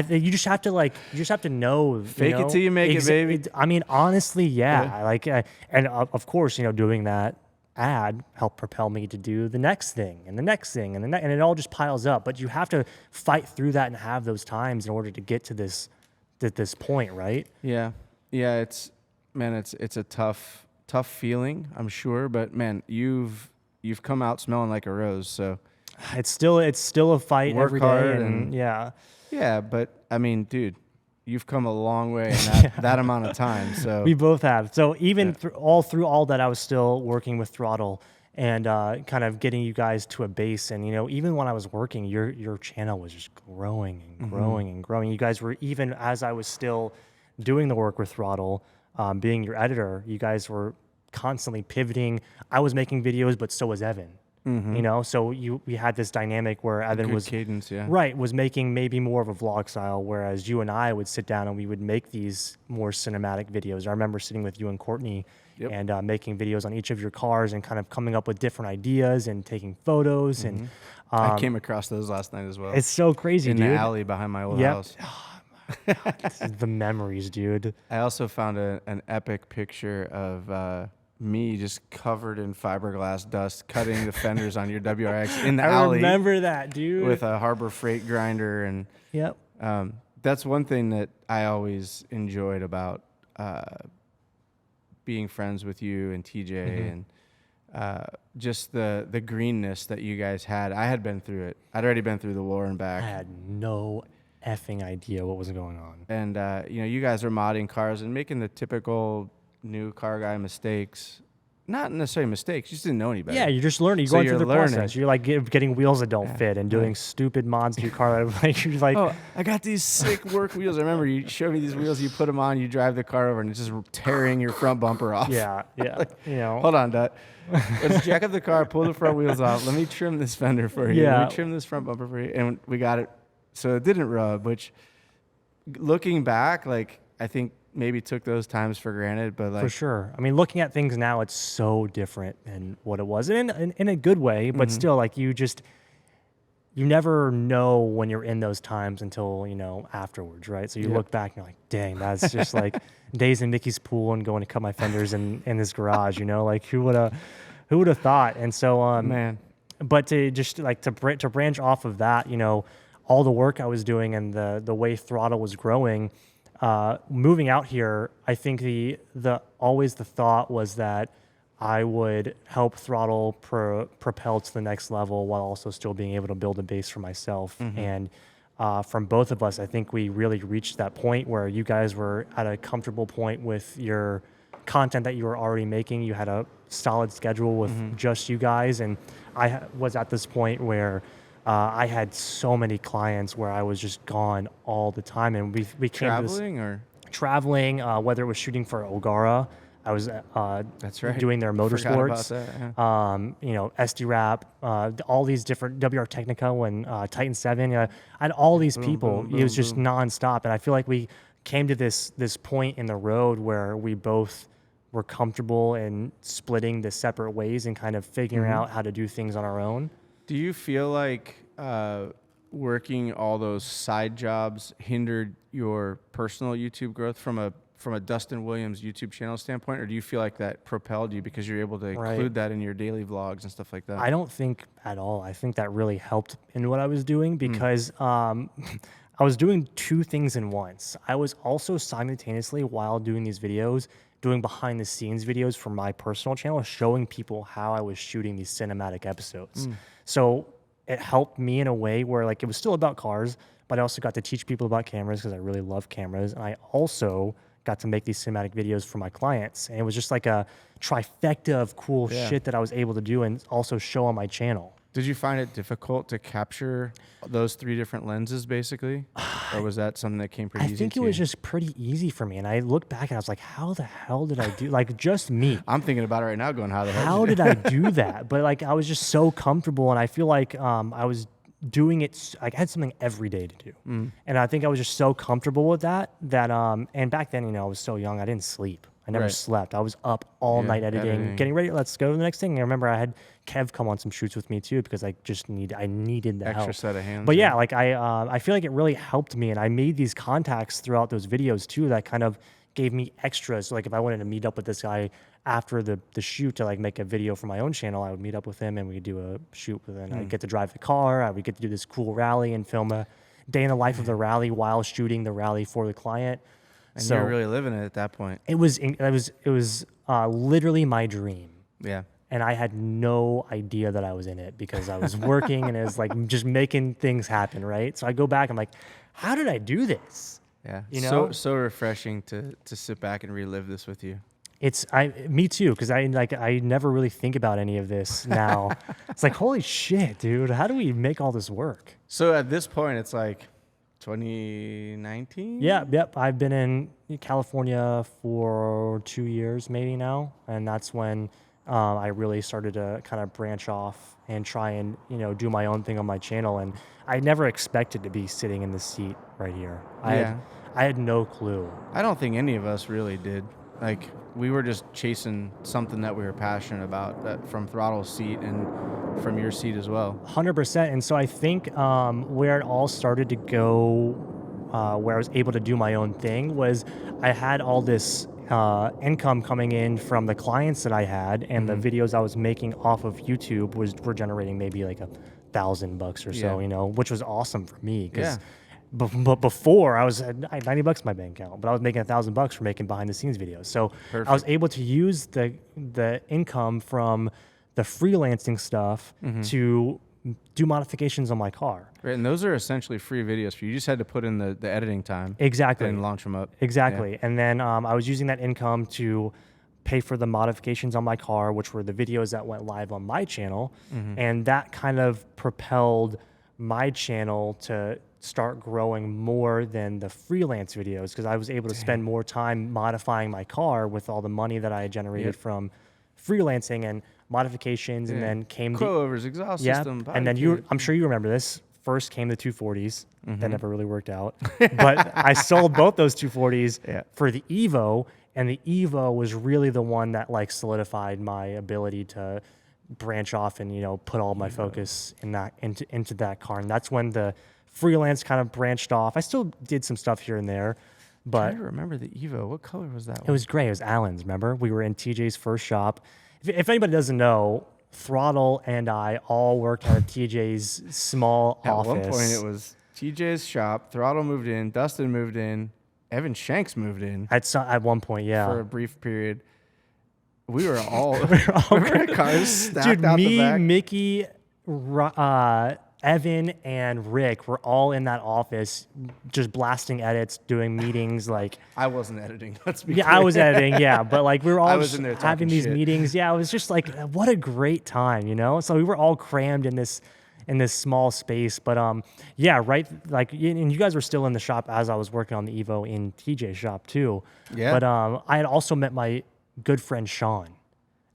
you just have to know. Fake it till you make it, baby. I mean, honestly, yeah. Like, and of course, doing that ad helped propel me to do the next thing and the next thing and and it all just piles up. But you have to fight through that and have those times in order to get to this point, right? Yeah. It's a tough feeling, I'm sure. But man, you've come out smelling like a rose. So it's still a fight every day, and yeah. But I mean, dude, you've come a long way in that amount of time. So we both have. So even through all that, I was still working with Throttle and kind of getting you guys to a base. And even when I was working, your channel was just growing and growing and growing. You guys were, even as I was still doing the work with Throttle, being your editor, you guys were constantly pivoting. I was making videos, but so was Evan. So we had this dynamic where Evan was cadence, was making maybe more of a vlog style, whereas you and I would sit down and we would make these more cinematic videos. I remember sitting with you and Courtney and making videos on each of your cars and kind of coming up with different ideas and taking photos. And I came across those last night as well. It's so crazy, dude. In the alley behind my old house. Oh, my God. The memories, dude. I also found an epic picture of me just covered in fiberglass dust, cutting the fenders on your WRX in the alley. I remember that, dude. With a Harbor Freight grinder. And that's one thing that I always enjoyed about being friends with you and TJ. And just the greenness that you guys had. I had been through it. I'd already been through the war and back. I had no effing idea what was going on. And, you guys are modding cars and making the typical new car guy mistakes. Not necessarily mistakes. You just didn't know any better. Yeah, you're just learning. You're going through the process. You're like getting wheels that don't fit and doing stupid mods to your car. Like you're like, oh, I got these sick work wheels. I remember you showed me these wheels. You put them on. You drive the car over, and it's just tearing your front bumper off. Yeah. Like, hold on, Dut. Let's jack up the car, pull the front wheels off. Let me trim this fender for you. Let me trim this front bumper for you, and we got it. So it didn't rub. Which, looking back, like I think. Maybe took those times for granted, but like for sure. I mean, looking at things now, it's so different than what it was, and in a good way. But still, like you never know when you're in those times until afterwards, right? So you look back and you're like, dang, that's just like days in Mickey's pool and going to cut my fenders in this garage. Like who would have thought? And so man, but to just like to branch off of that, all the work I was doing and the way Throttle was growing. Moving out here, I think always the thought was that I would help Throttle propel to the next level while also still being able to build a base for myself. And from both of us, I think we really reached that point where you guys were at a comfortable point with your content that you were already making. You had a solid schedule with just you guys, and I was at this point where I had so many clients where I was just gone all the time, and we came traveling, whether it was shooting for Ogara, I was that's right. doing their motorsports, that, SD Rap, all these different WR Technica and Titan 7. I had all these people. It was just nonstop, and I feel like we came to this point in the road where we both were comfortable in splitting the separate ways and kind of figuring out how to do things on our own. Do you feel like working all those side jobs hindered your personal YouTube growth from a Dustin Williams YouTube channel standpoint, or do you feel like that propelled you because you're able to include that in your daily vlogs and stuff like that? I don't think at all. I think that really helped in what I was doing because I was doing two things in once. I was also simultaneously, while doing these videos, doing behind the scenes videos for my personal channel, showing people how I was shooting these cinematic episodes. So it helped me in a way where like it was still about cars, but I also got to teach people about cameras because I really love cameras. And I also got to make these cinematic videos for my clients. And it was just like a trifecta of cool shit that I was able to do and also show on my channel. Did you find it difficult to capture those three different lenses, basically? Or was that something that came pretty easy? I think it was just pretty easy for me. And I look back and I was like, how the hell did I do? Like, just me. I'm thinking about it right now going, how did I do that? But like, I was just so comfortable. And I feel like I was doing it. I had something every day to do. And I think I was just so comfortable with that, and back then, I was so young, I didn't sleep. I never slept. I was up all night editing, getting ready. Let's go to the next thing. And I remember I had Kev come on some shoots with me too because I needed the extra help. Set of hands. But yeah, like I feel like it really helped me, and I made these contacts throughout those videos too that kind of gave me extras. So like if I wanted to meet up with this guy after the shoot to like make a video for my own channel, I would meet up with him and we could do a shoot with him. I'd get to drive the car. I would get to do this cool rally and film a day in the life of the rally while shooting the rally for the client. And you were really living it at that point. It was literally my dream. Yeah. And I had no idea that I was in it because I was working and it was like just making things happen, right? So I go back, I'm like, how did I do this? Yeah. So refreshing to sit back and relive this with you. Me too, because I never really think about any of this now. It's like, holy shit, dude, how do we make all this work? So at this point, it's like 2019? Yep. I've been in California for 2 years maybe now, and that's when I really started to kind of branch off and try and do my own thing on my channel. And I never expected to be sitting in this seat right here. I had no clue. I don't think any of us really did. Like, we were just chasing something that we were passionate about, from Throttle's seat and from your seat as well. 100%. And so I think where it all started to go, where I was able to do my own thing, was I had all this income coming in from the clients that I had, and the videos I was making off of YouTube were generating maybe like $1,000 or so, which was awesome for me because. But before I had $90 in my bank account, but I was making $1,000 for making behind the scenes videos. So I was able to use the income from the freelancing stuff to do modifications on my car. Right, and those are essentially free videos for you. You just had to put in the editing time. Exactly. And launch them up. Exactly. Yeah. And then I was using that income to pay for the modifications on my car, which were the videos that went live on my channel. And that kind of propelled my channel to start growing more than the freelance videos, because I was able to spend more time modifying my car with all the money that I had generated from freelancing and modifications. And then came coilovers, exhaust system, and then I'm sure you remember this. First came the 240s. That never really worked out. But I sold both those 240s for the Evo, and the Evo was really the one that like solidified my ability to branch off and, you know, put all my focus in that into that car. And that's when the freelance kind of branched off. I still did some stuff here and there, but I remember the Evo. What color was that? It was gray. It was Allen's. Remember, we were in TJ's first shop. If anybody doesn't know, Throttle and I all worked at TJ's small office. At one point, it was TJ's shop. Throttle moved in. Dustin moved in. Evan Shanks moved in. At one point, yeah. For a brief period. We were all cars stacked out the back. Mickey, Evan, and Rick were all in that office just blasting edits, doing meetings. Like I wasn't editing. Let's be clear. I was editing, but like we were all was in there having these shit. meetings. Yeah, it was just like what a great time, you know? So we were all crammed in this small space. But right, like, and you guys were still in the shop as I was working on the Evo in TJ's shop too. Yeah. But I had also met my good friend Sean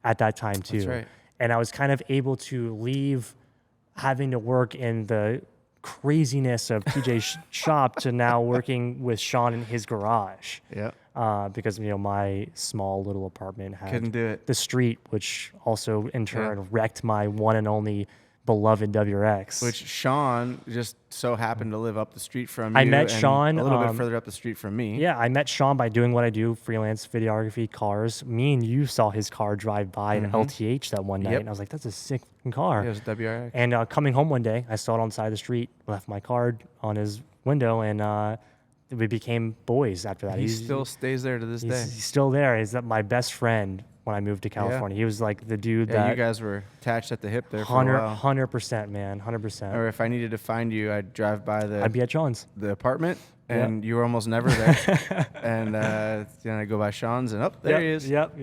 at that time too. That's right. And I was kind of able to leave having to work in the craziness of TJ's shop to now working with Sean in his garage. Yeah. Because, you know, my small little apartment couldn't do it. The street, which also in turn wrecked my one and only beloved WRX. Which Sean just so happened to live up the street from you. I met Sean a little bit further up the street from me. Yeah, I met Sean by doing what I do, freelance videography, cars. Me and you saw his car drive by an LTH that one night, and I was like, that's a sick car. Yeah, it was a WRX. And coming home one day, I saw it on the side of the street, left my card on his window, and we became boys after that. He still stays there to this day. He's still there. He's my best friend when I moved to California. He was like the dude that... you guys were attached at the hip there for a while. 100%, man, 100%. Or if I needed to find you, I'd drive by I'd be at Sean's. The apartment, and you were almost never there. And then I'd go by Sean's, and there he is. Yep.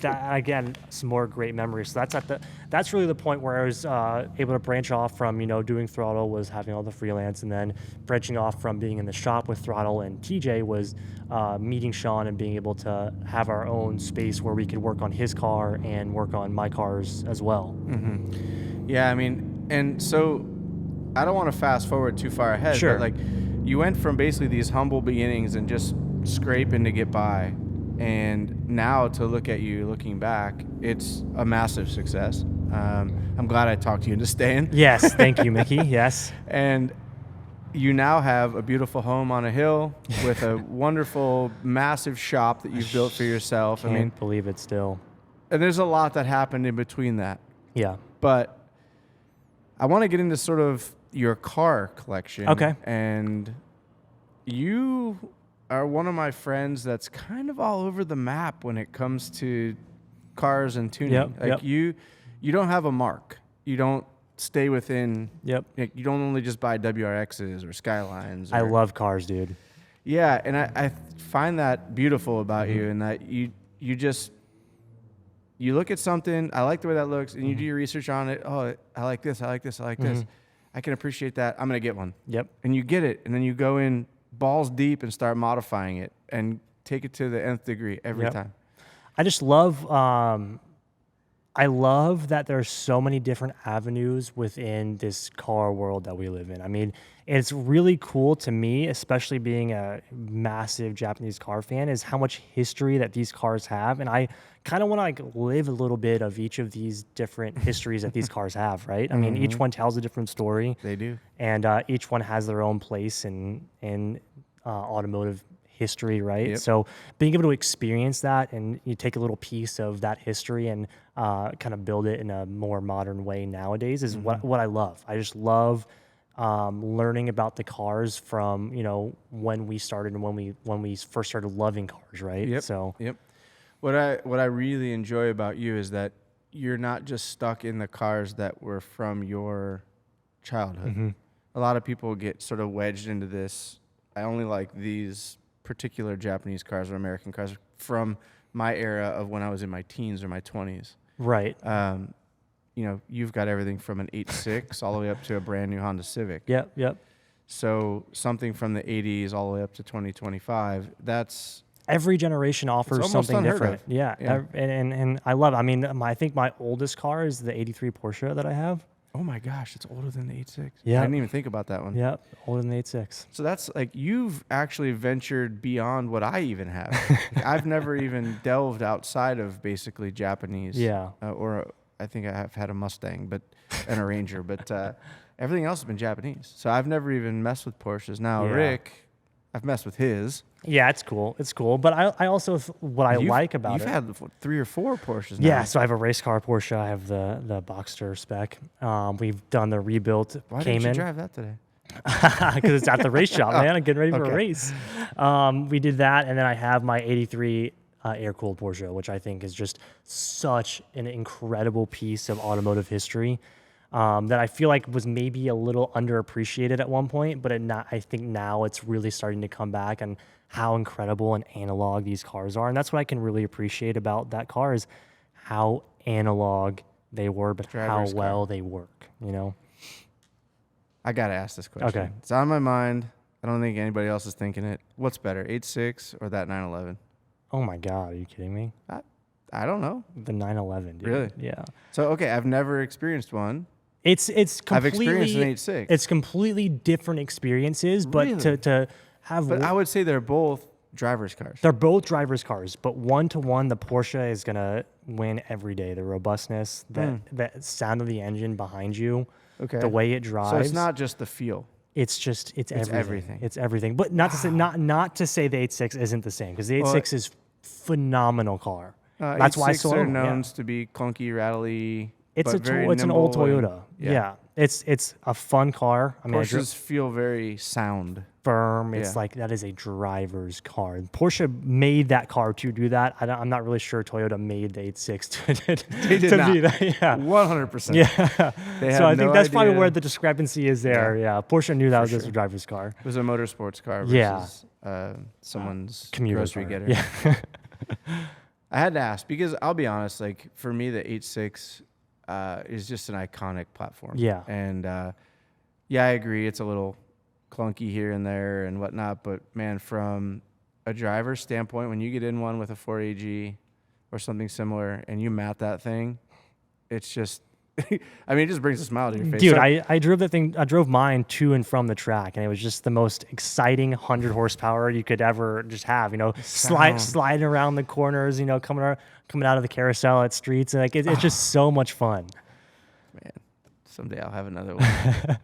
That, again, some more great memories. So that's really the point where I was able to branch off from, you know, doing Throttle, was having all the freelance, and then branching off from being in the shop with Throttle and TJ was meeting Sean and being able to have our own space where we could work on his car and work on my cars as well. Mm-hmm. Yeah, I mean, and so I don't want to fast forward too far ahead, sure. But like you went from basically these humble beginnings and just scraping to get by, and now to look at you looking back, it's a massive success. I'm glad I talked you into staying. Yes, thank you, Mickey. Yes. And you now have a beautiful home on a hill with a wonderful, massive shop that you've built for yourself. Can't believe it still. And there's a lot that happened in between that. Yeah. But I want to get into sort of your car collection. Okay. And you are one of my friends that's kind of all over the map when it comes to cars and tuning. You don't have a mark. You don't stay within. Yep. You don't only just buy WRXs or Skylines. I love cars, dude. Yeah, and I find that beautiful about you, and that you look at something, I like the way that looks, and you do your research on it. Oh, I like this, I like this, I like this. I can appreciate that. I'm going to get one. Yep. And you get it, and then you go in balls deep and start modifying it and take it to the nth degree every time. I just love... I love that there's so many different avenues within this car world that we live in. I mean, it's really cool to me, especially being a massive Japanese car fan, is how much history that these cars have. And I kind of want to like live a little bit of each of these different histories that these cars have, right? I mean, each one tells a different story. They do. And each one has their own place in automotive history, right? Yep. So being able to experience that, and you take a little piece of that history and kind of build it in a more modern way nowadays is what I love. I just love learning about the cars from, you know, when we started and when we first started loving cars, right? Yep. So what I really enjoy about you is that you're not just stuck in the cars that were from your childhood. Mm-hmm. A lot of people get sort of wedged into this. I only like these particular Japanese cars or American cars from my era of when I was in my teens or my 20s. Right. You know, you've got everything from an 8.6 all the way up to a brand new Honda Civic. Yep. So something from the 80s all the way up to 2025, that's... Every generation offers something different. Yeah. And I love it. I mean, I think my oldest car is the 83 Porsche that I have. Oh my gosh, it's older than the 8.6. Yeah. I didn't even think about that one. Yeah, older than the 8.6. So that's like, you've actually ventured beyond what I even have. I've never even delved outside of basically Japanese. Yeah. Or I think I have had a Mustang, and a Ranger, but everything else has been Japanese. So I've never even messed with Porsches. Now, Rick, I've messed with his. Yeah, it's cool. It's cool. But I also, what I like about You've had 3 or 4 Porsches now. Yeah, so I have a race car Porsche. I have the Boxster spec. We've done the rebuilt Why Cayman. didn't you drive that today? Because it's at the race shop, man. I'm getting ready for a race. We did that, and then I have my 83 air-cooled Porsche, which I think is just such an incredible piece of automotive history that I feel like was maybe a little underappreciated at one point, but I think now it's really starting to come back, and how incredible and analog these cars are. And that's what I can really appreciate about that car is how analog they were, but how well they work, you know? I got to ask this question. Okay. It's on my mind. I don't think anybody else is thinking it. What's better, 8.6 or that 911? Oh my God, are you kidding me? I don't know. The 911, dude. Really? Yeah. So, okay, I've never experienced one. It's completely... I've experienced an 8.6. It's completely different experiences, but really? to have... But I would say they're both driver's cars. They're both driver's cars, but 1-to-1, the Porsche is going to win every day. The robustness, the sound of the engine behind you, the way it drives. So it's not just the feel. It's everything. It's everything. But not to say the 8.6 isn't the same, because the 8.6 is phenomenal car. That's why so are known to be clunky, rattly. It's it's an old Toyota. Yeah. It's a fun car. I mean, Porsches feel very sound. Firm. It's like that is a driver's car. Porsche made that car to do that. I'm not really sure Toyota made the 8.6 They did not. be that. Yeah. 100%. Yeah. So I think that's probably where the discrepancy is there. Yeah. Porsche knew that was just a driver's car. It was a motorsports car versus someone's grocery getter. Yeah. I had to ask because I'll be honest, like for me, the 8.6 is just an iconic platform. Yeah. And I agree. It's a little clunky here and there and whatnot. But man, from a driver's standpoint, when you get in one with a 4AG or something similar and you map that thing, it's just, I mean, it just brings a smile to your face. Dude, I drove that thing. I drove mine to and from the track, and it was just the most exciting 100 horsepower you could ever just have. You know, sliding around the corners. You know, coming out of the carousel at streets, and like it's just so much fun. Man, someday I'll have another one.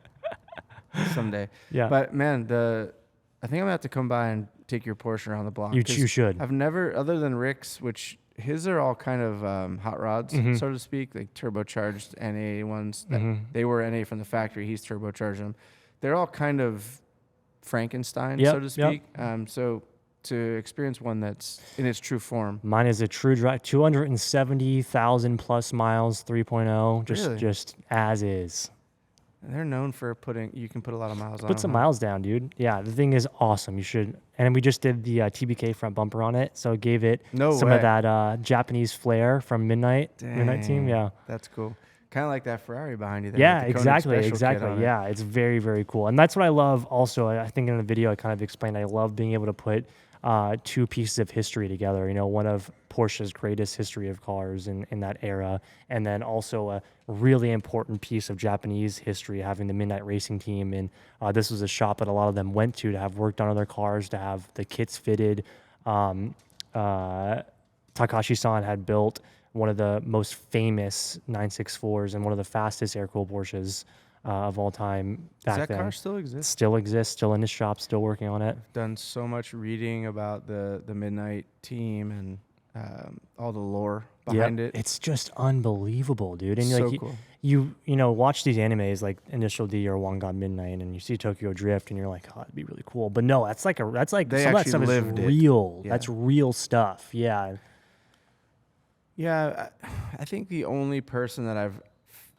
Someday. Yeah. But man, I think I'm gonna have to come by and take your Porsche around the block. You should. I've never, other than Rick's, which his are all kind of hot rods, so to speak, like turbocharged NA ones. They were NA from the factory. He's turbocharged them. They're all kind of Frankenstein, so to speak. So to experience one that's in its true form. Mine is a true drive, 270,000 plus miles, 3.0, just as is. And they're known for you can put a lot of miles on. Put some miles down, dude. Yeah, the thing is awesome. You should. And we just did the TBK front bumper on it, so it gave it some of that Japanese flair from Midnight Team. Yeah, that's cool. Kind of like that Ferrari behind you there. Yeah, exactly. Yeah, it's very, very cool. And that's what I love also. I think in the video I kind of explained I love being able to put two pieces of history together. You know, one of Porsche's greatest history of cars in that era, and then also a really important piece of Japanese history, having the Midnight Racing Team. And this was a shop that a lot of them went to have worked on other cars, to have the kits fitted. Takashi-san had built one of the most famous 964s and one of the fastest air-cooled Porsches of all time back then. Does that car still exist? Still exists, still in his shop, still working on it. I've done so much reading about the Midnight Team and all the lore behind it. It's just unbelievable, dude. And so like cool. You watch these animes like Initial D or One God Midnight, and you see Tokyo Drift, and you're like, oh, that'd be really cool. But no, that's like some of that stuff is real. Yeah. That's real stuff. Yeah. Yeah, I think the only person that I've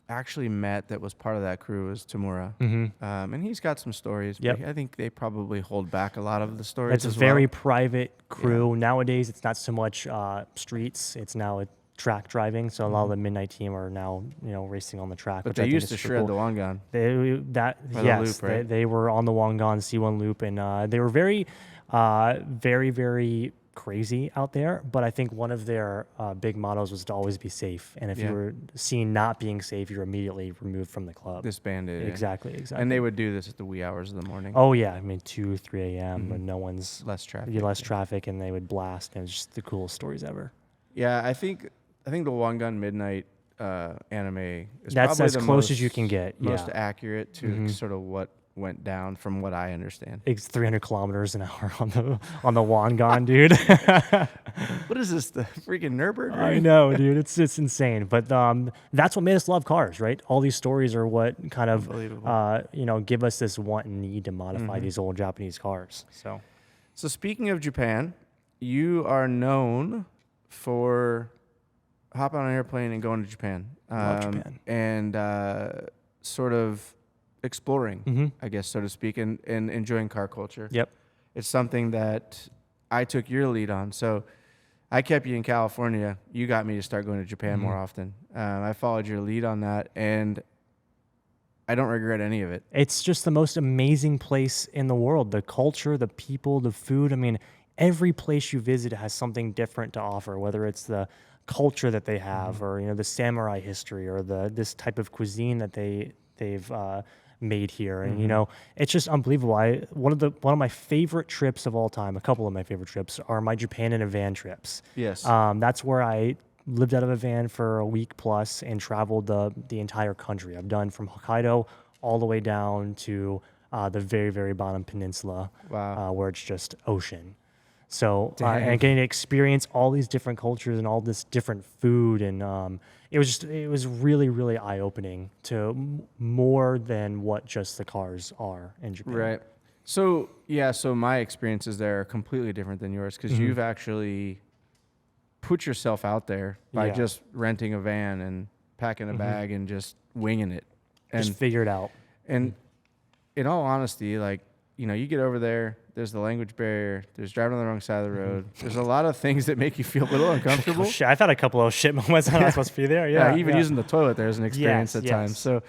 actually met that was part of that crew was Tamura. And he's got some stories. Yep. But I think they probably hold back a lot of the stories. It's a very private crew. Nowadays, it's not so much streets. It's now track driving. So a lot of the midnight team are now, racing on the track. But they used to shred the Wangan. They were on the Wangan C1 loop, and they were very, very, very crazy out there. But I think one of their big mottos was to always be safe. And if you were seen not being safe, you're immediately removed from the club. Disbanded. Exactly. And they would do this at the wee hours of the morning. Oh yeah, I mean 2, 3 a.m. when no one's less traffic, and they would blast. And it was just the coolest stories ever. Yeah, I think the Wangan Midnight anime is that's probably as the close as you can get. Most accurate to sort of what went down from what I understand. It's 300 kilometers an hour on the Wangan, dude. What is this, the freaking Nürburgring? I know, dude. It's insane. But that's what made us love cars, right? All these stories are what kind of give us this want and need to modify these old Japanese cars. So speaking of Japan, you are known for hopping on an airplane and going to Japan. Love Japan. And sort of exploring, I guess, so to speak, and enjoying car culture. Yep. It's something that I took your lead on. So I kept you in California. You got me to start going to Japan more often. I followed your lead on that, and I don't regret any of it. It's just the most amazing place in the world. The culture, the people, the food. I mean, every place you visit has something different to offer, whether it's the culture that they have or, the samurai history or this type of cuisine that they've made here. And, it's just unbelievable. One of my favorite trips of all time, a couple of my favorite trips are my Japan in a van trips. Yes. That's where I lived out of a van for a week plus and traveled the entire country. I've done from Hokkaido all the way down to the very, very bottom peninsula. Wow. Where it's just ocean. So, and getting to experience all these different cultures and all this different food. And it was really, really eye-opening to more than what just the cars are in Japan. Right. So my experiences there are completely different than yours because you've actually put yourself out there by just renting a van and packing a bag and just winging it. And just figure it out. And in all honesty, you get over there, there's the language barrier, there's driving on the wrong side of the road. There's a lot of things that make you feel a little uncomfortable. I've had a couple of shit moments. I'm not supposed to be there. Yeah, even using the toilet there is an experience at times. So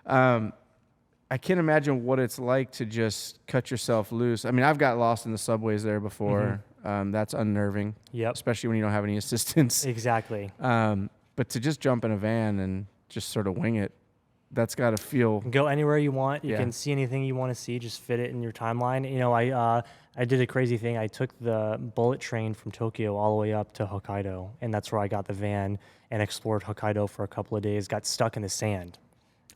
I can't imagine what it's like to just cut yourself loose. I mean, I've got lost in the subways there before. That's unnerving, especially when you don't have any assistance. Exactly. But to just jump in a van and just sort of wing it, that's got to feel... Go anywhere you want. You can see anything you want to see. Just fit it in your timeline. I did a crazy thing. I took the bullet train from Tokyo all the way up to Hokkaido, and that's where I got the van and explored Hokkaido for a couple of days. Got stuck in the sand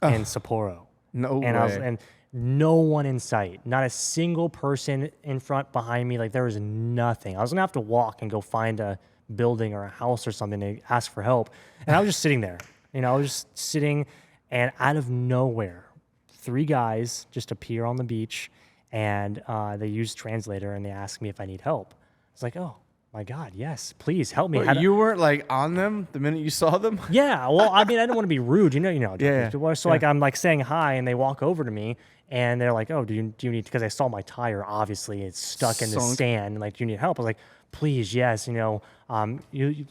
in Sapporo. No way. And no one in sight. Not a single person in front, behind me. There was nothing. I was going to have to walk and go find a building or a house or something to ask for help. And I was just sitting there. I was just sitting... And out of nowhere, 3 guys just appear on the beach, and they use translator, and they ask me if I need help. I was like, oh, my God, yes, please help me. You weren't on them the minute you saw them? Yeah, well, I mean, I didn't want to be rude, Yeah. So I'm saying hi, and they walk over to me, and they're like, oh, do you need, because I saw my tire, obviously, it's stuck in the sand, and do you need help? I was like, please, yes, you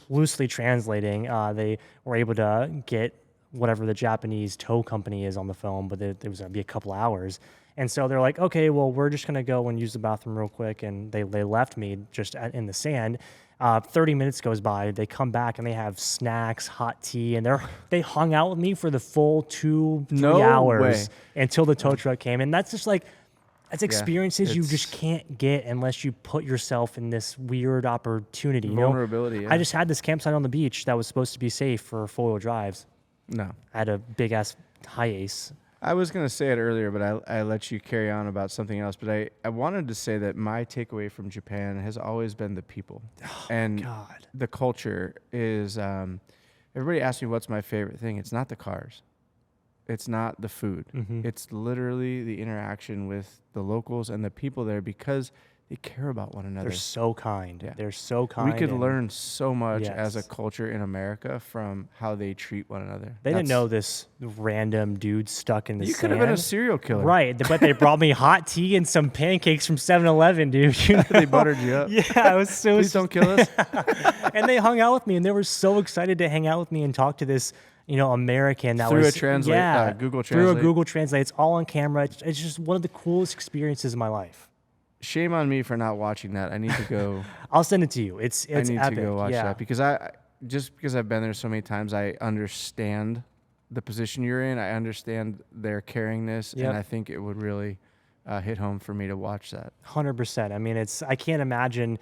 loosely translating, they were able to get whatever the Japanese tow company is on the phone, but it was going to be a couple hours. And so they're like, okay, well, we're just going to go and use the bathroom real quick. And they left me just in the sand. 30 minutes goes by. They come back and they have snacks, hot tea, and they hung out with me for the full 2-3 hours until the tow truck came. And that's just that's experiences you just can't get unless you put yourself in this weird opportunity. Vulnerability. I just had this campsite on the beach that was supposed to be safe for 4-wheel drives. No. I had a big-ass Hi-Ace. I was going to say it earlier, but I let you carry on about something else. But I wanted to say that my takeaway from Japan has always been the people. And the culture is, everybody asks me what's my favorite thing. It's not the cars. It's not the food. It's literally the interaction with the locals and the people there, because they care about one another. They're so kind. Yeah. They're so kind. We could learn so much Yes. as a culture in America from how they treat one another. They didn't know this random dude stuck in the You sand. could have been a serial killer. Right, but they brought me hot tea and some pancakes from 7-Eleven, dude. You know? They buttered you up. Yeah, it was so... Please don't kill us. And they hung out with me, and they were so excited to hang out with me and talk to this, American that through was... a translate, Google Translate. Through a Google Translate. It's all on camera. It's just one of the coolest experiences of my life. Shame on me for not watching that. I need to go. I'll send it to you. It's I need epic. to go watch yeah. that because because I've been there so many times, I understand the position you're in. I understand their caringness, Yep. and I think it would really hit home for me to watch that. 100%. I mean, I can't imagine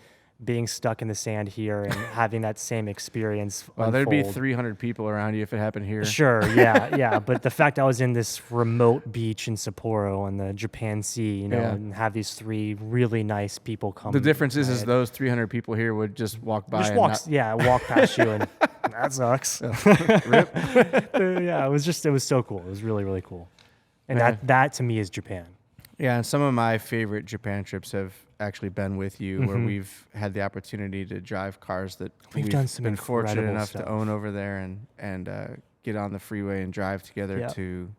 being stuck in the sand here and having that same experience. Well, there'd be unfold. 300 people around you if it happened here. Sure, yeah. But the fact I was in this remote beach in Sapporo on the Japan Sea, and have these 3 really nice people come. The difference is those 300 people here would just walk by. Walk past you, and that sucks. Rip. Yeah, it was so cool. It was really, really cool. And that to me is Japan. Yeah, and some of my favorite Japan trips have actually been with you, where we've had the opportunity to drive cars that we've done some been fortunate incredible enough stuff. to own over there and get on the freeway and drive together Yep. to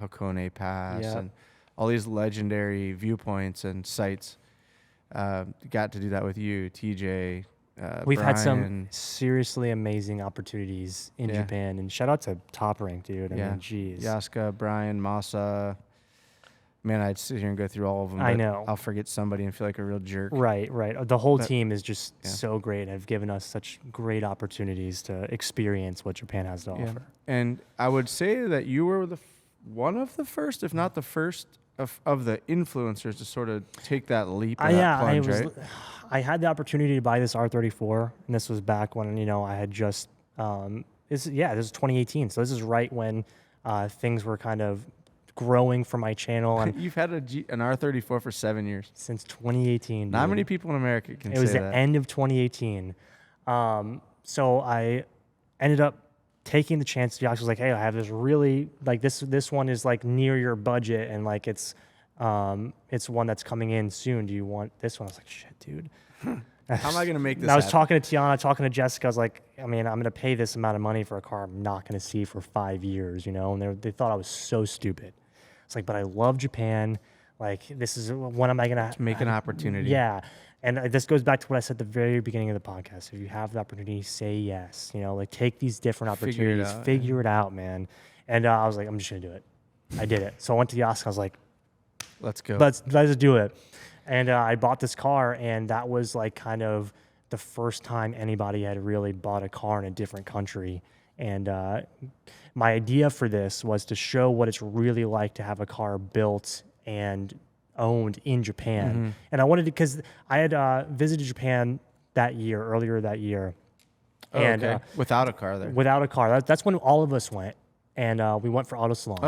Hakone Pass Yep. and all these legendary viewpoints and sites. Got to do that with you, TJ. We've had some Brian. seriously amazing opportunities in Japan, and shout out to Top Rank, dude. I mean, geez. Yaska, Brian, Masa. Man, I'd sit here and go through all of them. I but know. I'll forget somebody and feel like a real jerk. Right. The whole team is just so great and have given us such great opportunities to experience what Japan has to offer. And I would say that you were one of the first, if not the first, of the influencers to sort of take that leap and that plunge, right? I had the opportunity to buy this R34, and this was back when, I had just, this is 2018. So this is right when things were kind of growing for my channel. And You've had an R34 for 7 years. Since 2018. Not many people in America can say that. It was the end of 2018. So I ended up taking the chance. Josh was like, hey, I have this really, like, this one is like near your budget, and like it's one that's coming in soon. Do you want this one? I was like, shit, dude. How am I going to make this I was happen? talking to Tiana, talking to Jessica. I was like, I'm going to pay this amount of money for a car I'm not going to see for 5 years, and they thought I was so stupid. It's like, but I love Japan. Like, this is, when am I going to make an opportunity? Yeah. And this goes back to what I said at the very beginning of the podcast. If you have the opportunity, say yes. Like, take these different opportunities, figure it out, man. And I was like, I'm just going to do it. I did it. So I went to the Oscar. I was like, let's go. Let's do it. And I bought this car, and that was like kind of the first time anybody had really bought a car in a different country. And my idea for this was to show what it's really like to have a car built and owned in Japan. Mm-hmm. And I wanted to, because I had visited Japan earlier that year. And without a car there. Without a car. That's when all of us went. And we went for Auto Salon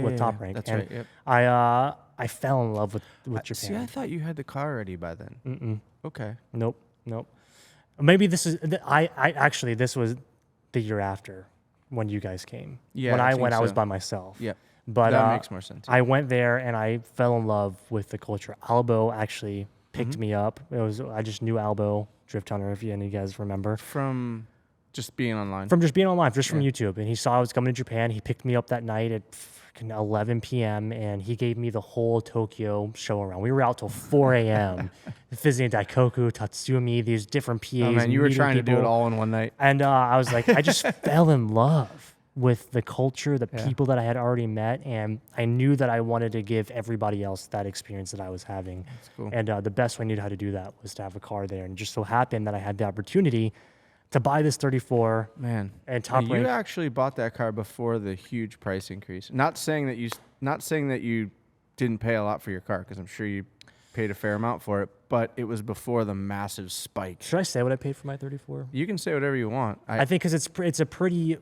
with Top Rank. That's and right. Yep. I fell in love with Japan. See, I thought you had the car already by then. Mm-mm. Okay. Nope. Maybe this was the year after when you guys came. Yeah. When I went, so. I was by myself. Yeah. But that makes more sense. I went there and I fell in love with the culture. Albo actually picked me up. I just knew Albo, Drift Hunter, if any of you guys remember. From just being online. From YouTube. And he saw I was coming to Japan. He picked me up that night at 11 p.m. and he gave me the whole Tokyo show around. We were out till 4 a.m. visiting Daikoku, Tatsumi, these different PAs. Oh man, you were trying to do it all in one night. And I was like, I just fell in love with the culture, the people that I had already met, and I knew that I wanted to give everybody else that experience that I was having. That's cool. And the best way I knew how to do that was to have a car there. And it just so happened that I had the opportunity to buy this 34. Man, and Top Rank. You actually bought that car before the huge price increase. Not saying that you didn't pay a lot for your car, because I'm sure you paid a fair amount for it, but it was before the massive spike. Should I say what I paid for my 34? You can say whatever you want. I think because it's a pretty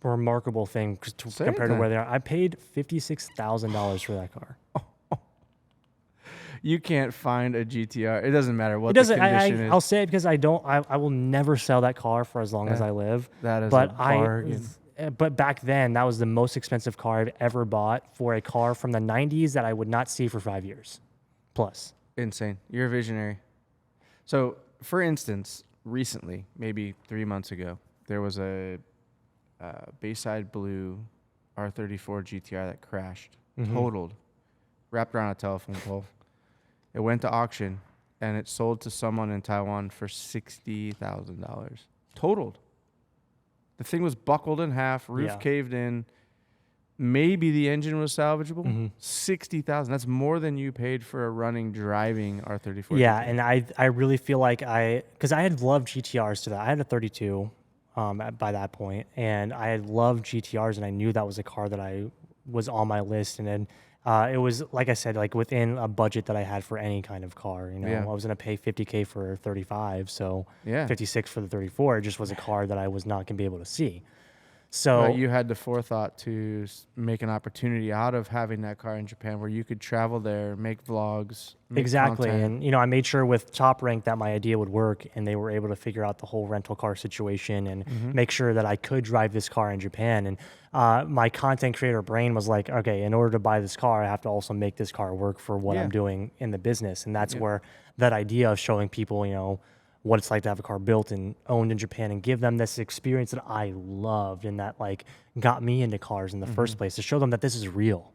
remarkable thing compared to where they are. I paid $56,000 for that car. You can't find a GTR. It doesn't matter what the condition is. I'll say it because I will never sell that car for as long as I live. That is a bargain. But back then, that was the most expensive car I've ever bought for a car from the 90s that I would not see for 5 years plus. Insane. You're a visionary. So, for instance, recently, maybe 3 months ago, there was a Bayside Blue R34 GTR that crashed, totaled, wrapped around a telephone pole. It went to auction, and it sold to someone in Taiwan for $60,000. Totaled. The thing was buckled in half, roof caved in. Maybe the engine was salvageable. $60,000. That's more than you paid for a running, driving R34. Yeah, GTR. and I really feel like because I had loved GTRs to that. I had a 32 by that point, and I had loved GTRs, and I knew that was a car that I was on my list, and then it was, like I said, like within a budget that I had for any kind of car. You know, I was going to pay $50K for 35, so 56 for the 34. It just was a car that I was not going to be able to see. So you had the forethought to make an opportunity out of having that car in Japan where you could travel there, make vlogs. Exactly. Content. And, I made sure with Top Rank that my idea would work, and they were able to figure out the whole rental car situation and make sure that I could drive this car in Japan. And my content creator brain was like, okay, in order to buy this car, I have to also make this car work for what I'm doing in the business. And that's where that idea of showing people, what it's like to have a car built and owned in Japan and give them this experience that I loved and that like got me into cars in the first place, to show them that this is real.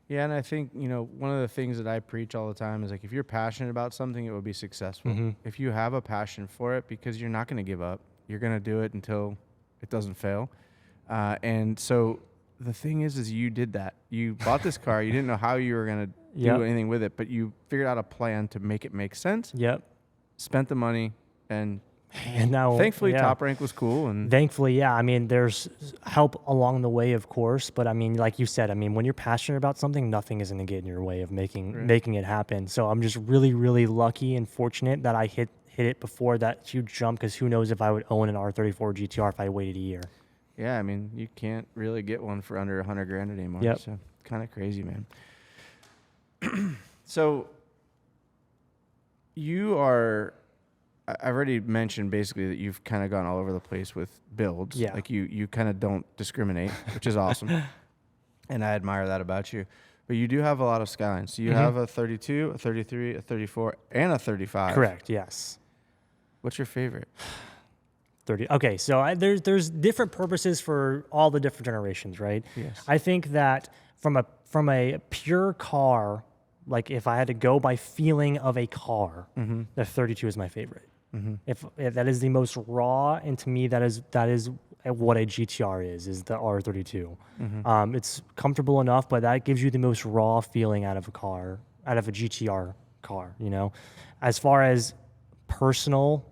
Yeah, and I think, one of the things that I preach all the time is like, if you're passionate about something, it will be successful. If you have a passion for it, because you're not going to give up, you're going to do it until it doesn't fail. And so the thing is you did that. You bought this car. You didn't know how you were going to do anything with it, but you figured out a plan to make it make sense. Spent the money, and now thankfully Top Rank was cool. And thankfully, I mean, there's help along the way, of course, but I mean, like you said, I mean, when you're passionate about something, nothing is going to get in your way of making it happen. So I'm just really, really lucky and fortunate that I hit it before that huge jump, because who knows if I would own an R34 GTR if I waited a year. Yeah, I mean, you can't really get one for under $100,000 anymore. So kind of crazy, man. So I've already mentioned basically that you've kind of gone all over the place with builds. Like you kind of don't discriminate, which is awesome. And I admire that about you. But you do have a lot of skylines. So you have a 32, a 33, a 34, and a 35. Correct, yes. What's your favorite? 30. Okay, so there's different purposes for all the different generations, right? Yes. I think that from a pure car, like if I had to go by feeling of a car, the 32 is my favorite. If that is the most raw, and to me that is what a GTR is the R32. It's comfortable enough, but that gives you the most raw feeling out of a GTR car. As far as personal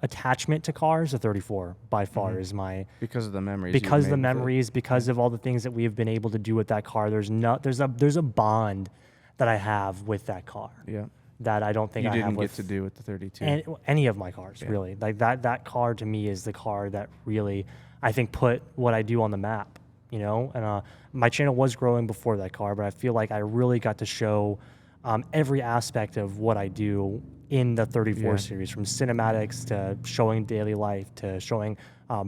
attachment to cars, the 34 by far is my, because of the memories. Because of the memories, because of all the things that we have been able to do with that car. There's a bond that I have with that car. That I don't think I didn't get to do with the 32. And any of my cars, really. Like that car to me is the car that really, I think, put what I do on the map, And my channel was growing before that car, but I feel like I really got to show every aspect of what I do in the 34 series, from cinematics to showing daily life to showing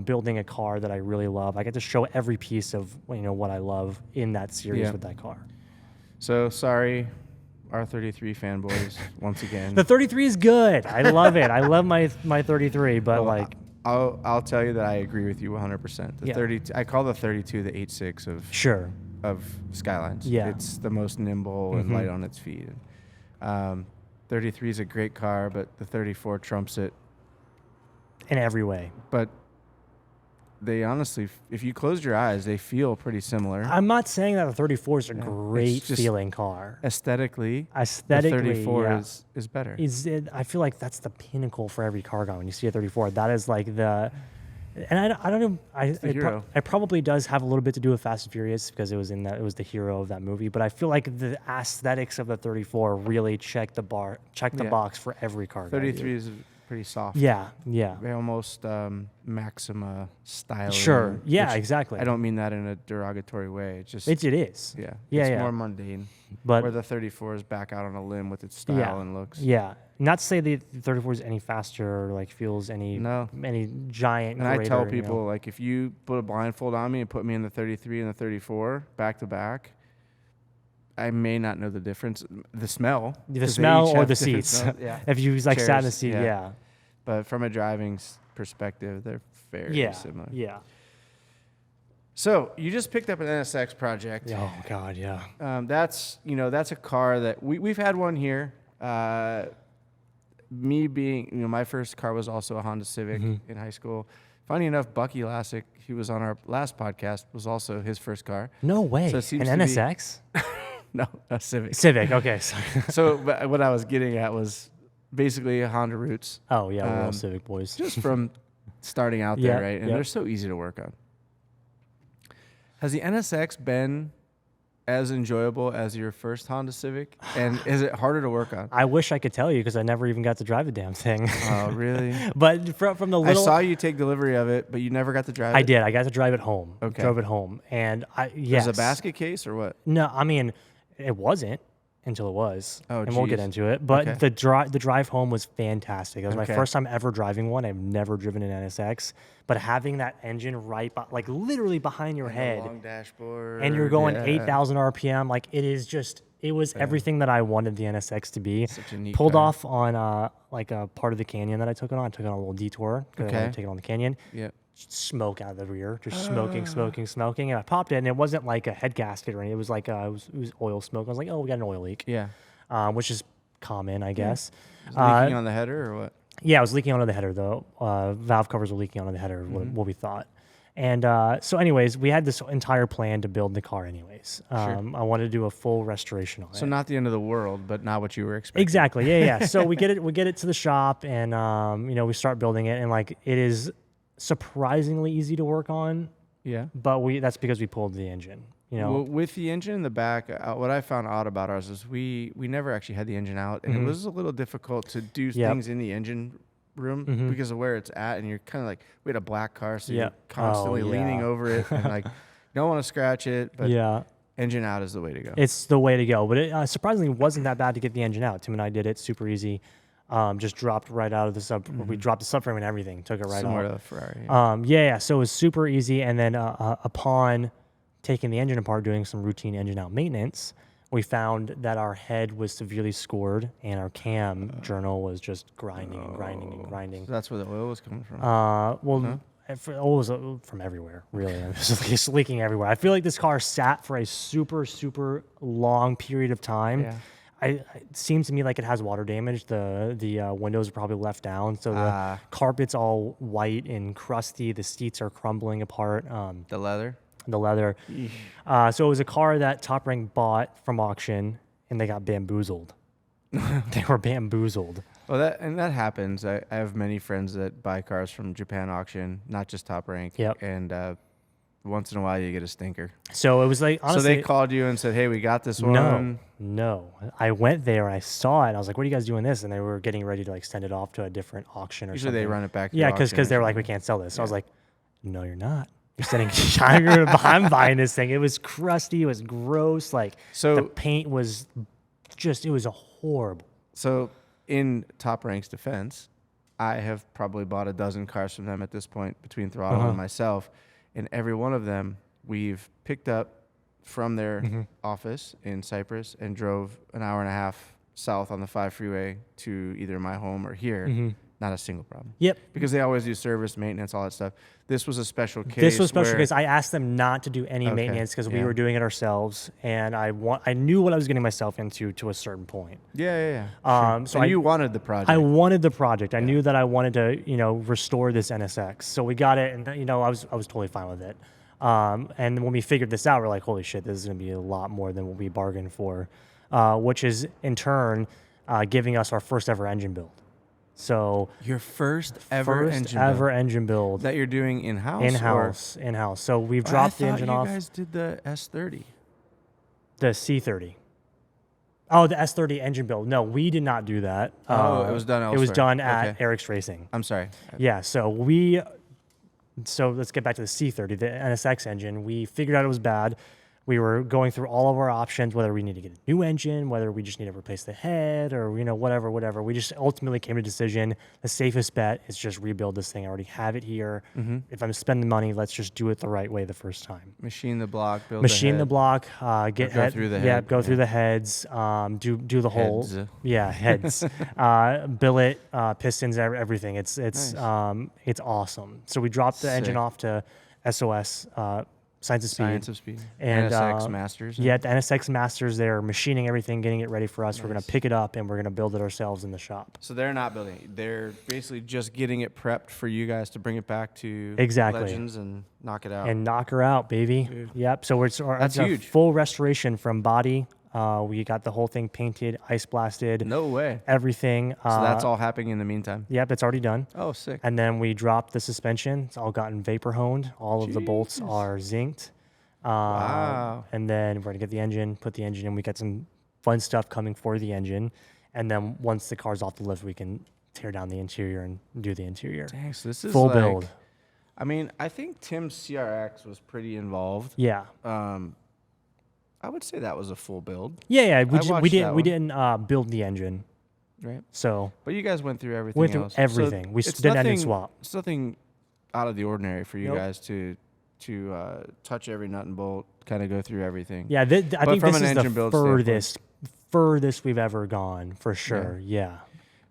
building a car that I really love. I get to show every piece of what I love in that series with that car. So sorry, R33 fanboys, once again. The 33 is good. I love it. I love my 33, but I'll tell you that I agree with you 100%. The 32, I call the 32 the 8.6 of Skylines. It's the most nimble and light on its feet. 33 is a great car, but the 34 trumps it in every way. But they honestly, if you close your eyes, they feel pretty similar. I'm not saying that the 34 is a great feeling car. Aesthetically, the 34 is better. I feel like that's the pinnacle for every car guy. When you see a 34, that is like the... And I don't know. It probably does have a little bit to do with Fast and Furious, because it was the hero of that movie. But I feel like the aesthetics of the 34 really check the box for every car. 33 is pretty soft. Yeah. They almost Maxima style. Sure. Yeah, exactly. I don't mean that in a derogatory way. It just it is. Yeah. Yeah. It's more mundane. But where the 34 is back out on a limb with its style and looks. Yeah. Not to say the 34 is any faster or like feels any giant. And I tell people, like, if you put a blindfold on me and put me in the 33 and the 34 back to back, I may not know the difference. The smell. The smell or the seats. Yeah. If you like sat in the seat, yeah. But from a driving perspective, they're very similar. Yeah. So you just picked up an NSX project. Oh God, yeah. That's a car that we've had one here. Me being, my first car was also a Honda Civic in high school. Funny enough, Bucky Lassick, he was on our last podcast, was also his first car. No way. So it seems an NSX? No, a Civic. Civic, okay. Sorry. So what I was getting at was basically a Honda roots. Oh, yeah, we're all Civic boys. Just from starting out there, right? And they're so easy to work on. Has the NSX been as enjoyable as your first Honda Civic? And is it harder to work on? I wish I could tell you because I never even got to drive the damn thing. Oh, really? But from the little... I saw you take delivery of it, but you never got to drive it? I did. I got to drive it home. Okay. Drove it home. And Was it a basket case or what? No, I mean, it wasn't until it was. Oh, and we'll get into it. But the drive home was fantastic. It was my first time ever driving one. I've never driven an NSX. But having that engine like literally behind your head. Long dashboard. And you're going 8,000 RPM. Like it was everything that I wanted the NSX to be. Such a neat Pulled car. off on like a part of the canyon that I took it on. I took it on a little detour. I wanted to take it on the canyon. Yeah. Smoke out of the rear, just smoking. And I popped it, and it wasn't like a head gasket or anything. It was like it was oil smoke. I was like, oh, we got an oil leak. Yeah. Which is common, I guess. Was it leaking on the header or what? Yeah, it was leaking onto the header, though. Valve covers were leaking onto the header, what we thought. And so anyways, we had this entire plan to build the car anyways. I wanted to do a full restoration on it. So not the end of the world, but not what you were expecting. Exactly, yeah. So we get it to the shop, and we start building it, and like it is surprisingly easy to work on. Yeah. But that's because we pulled the engine. Well, with the engine in the back, what I found odd about ours is we never actually had the engine out, and it was a little difficult to do things in the engine room because of where it's at, and you're kind of like, we had a black car, so you're constantly leaning over it, and like, you don't want to scratch it, but engine out is the way to go. It's the way to go, but it surprisingly wasn't that bad to get the engine out. Tim and I did it super easy. Just dropped right out of the we dropped the subframe and everything, took it right Similar out. to the Ferrari. Yeah. So it was super easy. And then upon taking the engine apart, doing some routine engine out maintenance, we found that our head was severely scored and our cam journal was just grinding. So that's where the oil was coming from. Oil was from everywhere, really. It was just leaking everywhere. I feel like this car sat for a super, super long period of time. Yeah. It seems to me like it has water damage. The windows are probably left down, so the carpet's all white and crusty. The seats are crumbling apart. The leather. So it was a car that Top Rank bought from auction, and they got bamboozled. They were bamboozled. Well, that happens. I have many friends that buy cars from Japan auction, not just Top Rank. Yep. And once in a while, you get a stinker. So it was like, honestly, so they called you and said, "Hey, we got this one." No. I went there, I saw it, and I was like, "What are you guys doing this?" And they were getting ready to like send it off to a different auction or Usually something. they run it back. Yeah, because they were like, "We can't sell this." So I was like, "No, you're not. You're sending. I'm buying this thing." It was crusty. It was gross. Like the paint was it was a horrible. So in Top Rank's defense, I have probably bought a dozen cars from them at this point between Throttle and myself. And every one of them we've picked up from their office in Cypress and drove an hour and a half south on the 5 freeway to either my home or here. Not a single problem. Yep. Because they always do service, maintenance, all that stuff. This was a special case. This was a special case. I asked them not to do any maintenance because we were doing it ourselves, and I knew what I was getting myself into to a certain point. Yeah. So you wanted the project. I wanted the project. I knew that I wanted to, restore this NSX. So we got it, and I was totally fine with it. And when we figured this out, we're like, holy shit, this is going to be a lot more than what we bargained for, which is in turn giving us our first ever engine build. So your first ever engine build that you're doing in-house? In-house. So we've dropped the engine off. You guys did the S30. The C30. Oh, the S30 engine build. No, we did not do that. It was done elsewhere. It was done at Eric's Racing. I'm sorry. Yeah, so let's get back to the C30, the NSX engine. We figured out it was bad. we were going through all of our options, whether we need to get a new engine, whether we just need to replace the head, or whatever. We just ultimately came to a decision. The safest bet is just rebuild this thing. I already have it here. If I'm spending money, let's just do it the right way the first time. Machine the block, build Machine the block, get head, through the head. Yeah, go through the heads. Do the whole. Yeah, heads. Billet, pistons, everything. It's nice. It's awesome. So we dropped the engine off to SOS. Science of Speed. And NSX Masters. Yeah, the NSX Masters, they're machining everything, getting it ready for us. Nice. We're going to pick it up, and we're going to build it ourselves in the shop. So they're not building it. They're basically just getting it prepped for you guys to bring it back to Legends and knock it out. And knock her out, baby. Dude. Yep. So that's huge. A full restoration from body. We got the whole thing painted, ice blasted. No way. Everything. So that's all happening in the meantime? Yep, it's already done. Oh, sick. And then we dropped the suspension. It's all gotten vapor honed. All of the bolts are zinced. Wow. And then we're going to get the engine, put the engine in. We got some fun stuff coming for the engine. And then once the car's off the lift, we can tear down the interior and do the interior. Dang, so this is full build. I mean, I think Tim's CRX was pretty involved. Yeah. I would say that was a full build. Yeah. We didn't build the engine. Right. So. But you guys went through everything else. Everything. So we did an engine swap. It's nothing out of the ordinary for you guys to touch every nut and bolt, kind of go through everything. Yeah, I think this is the furthest we've ever gone, for sure. Yeah.